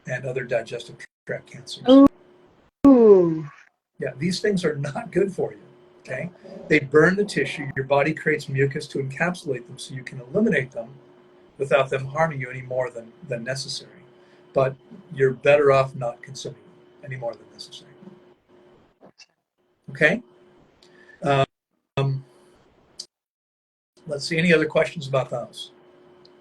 Speaker 2: and other digestive tract cancers.
Speaker 3: Ooh.
Speaker 2: Yeah, these things are not good for you. Okay, they burn the tissue. Your body creates mucus to encapsulate them so you can eliminate them without them harming you any more than necessary. But you're better off not consuming them any more than necessary. Okay. Um, let's see. Any other questions about those?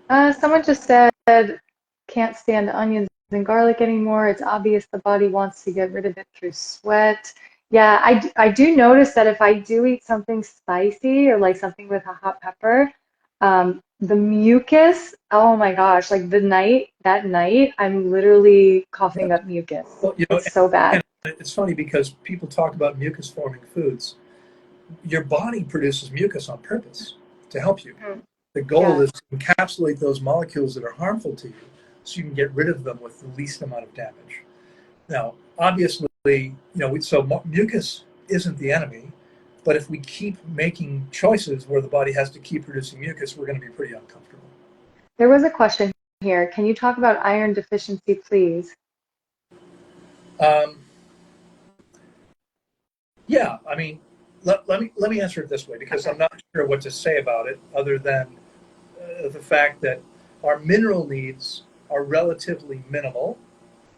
Speaker 3: Someone just said can't stand onions and garlic anymore. It's obvious the body wants to get rid of it through sweat. Yeah, I do notice that if I do eat something spicy or like something with a hot pepper, the mucus, oh my gosh, like that night, I'm literally
Speaker 2: Yeah.
Speaker 3: coughing up mucus.
Speaker 2: Well,
Speaker 3: It's so bad.
Speaker 2: and it's funny because people talk about mucus forming foods. Your body produces mucus on purpose to help you.
Speaker 3: Mm.
Speaker 2: The goal
Speaker 3: Yeah.
Speaker 2: is to encapsulate those molecules that are harmful to you so you can get rid of them with the least amount of damage. Now, obviously, mucus isn't the enemy, but if we keep making choices where the body has to keep producing mucus, we're going to be pretty uncomfortable.
Speaker 3: There was a question here. Can you talk about iron deficiency, please?
Speaker 2: Um, yeah, I mean, let me answer it this way because
Speaker 3: Okay.
Speaker 2: I'm not sure what to say about it other than the fact that our mineral needs are relatively minimal,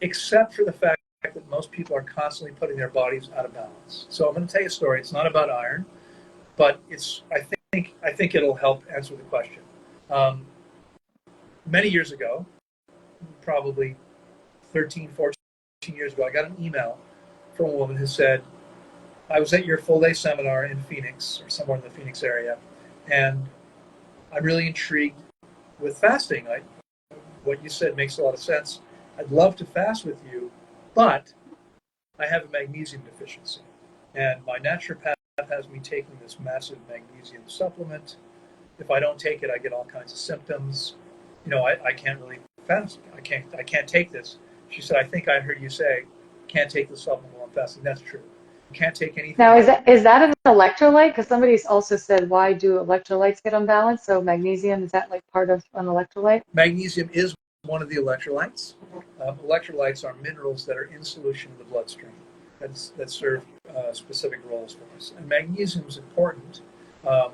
Speaker 2: except for the fact that most people are constantly putting their bodies out of balance. So I'm going to tell you a story. It's not about iron, but I think it'll help answer the question. Um, Many years ago, probably 13, 14 years ago, I got an email from a woman who said, I was at your full day seminar in Phoenix or somewhere in the Phoenix area, and I'm really intrigued with fasting. What you said makes a lot of sense. I'd love to fast with you, but I have a magnesium deficiency. And my naturopath has me taking this massive magnesium supplement. If I don't take it, I get all kinds of symptoms. I can't really fast. I can't take this. She said, I think I heard you say, can't take the supplement while I'm fasting. That's true. You can't take
Speaker 3: Now,
Speaker 2: anything.
Speaker 3: is that an electrolyte? Because somebody's also said, why do electrolytes get unbalanced? So magnesium, is that like part of an electrolyte?
Speaker 2: Magnesium is one of the electrolytes. Electrolytes are minerals that are in solution in the bloodstream that serve specific roles for us. And magnesium is important. Um,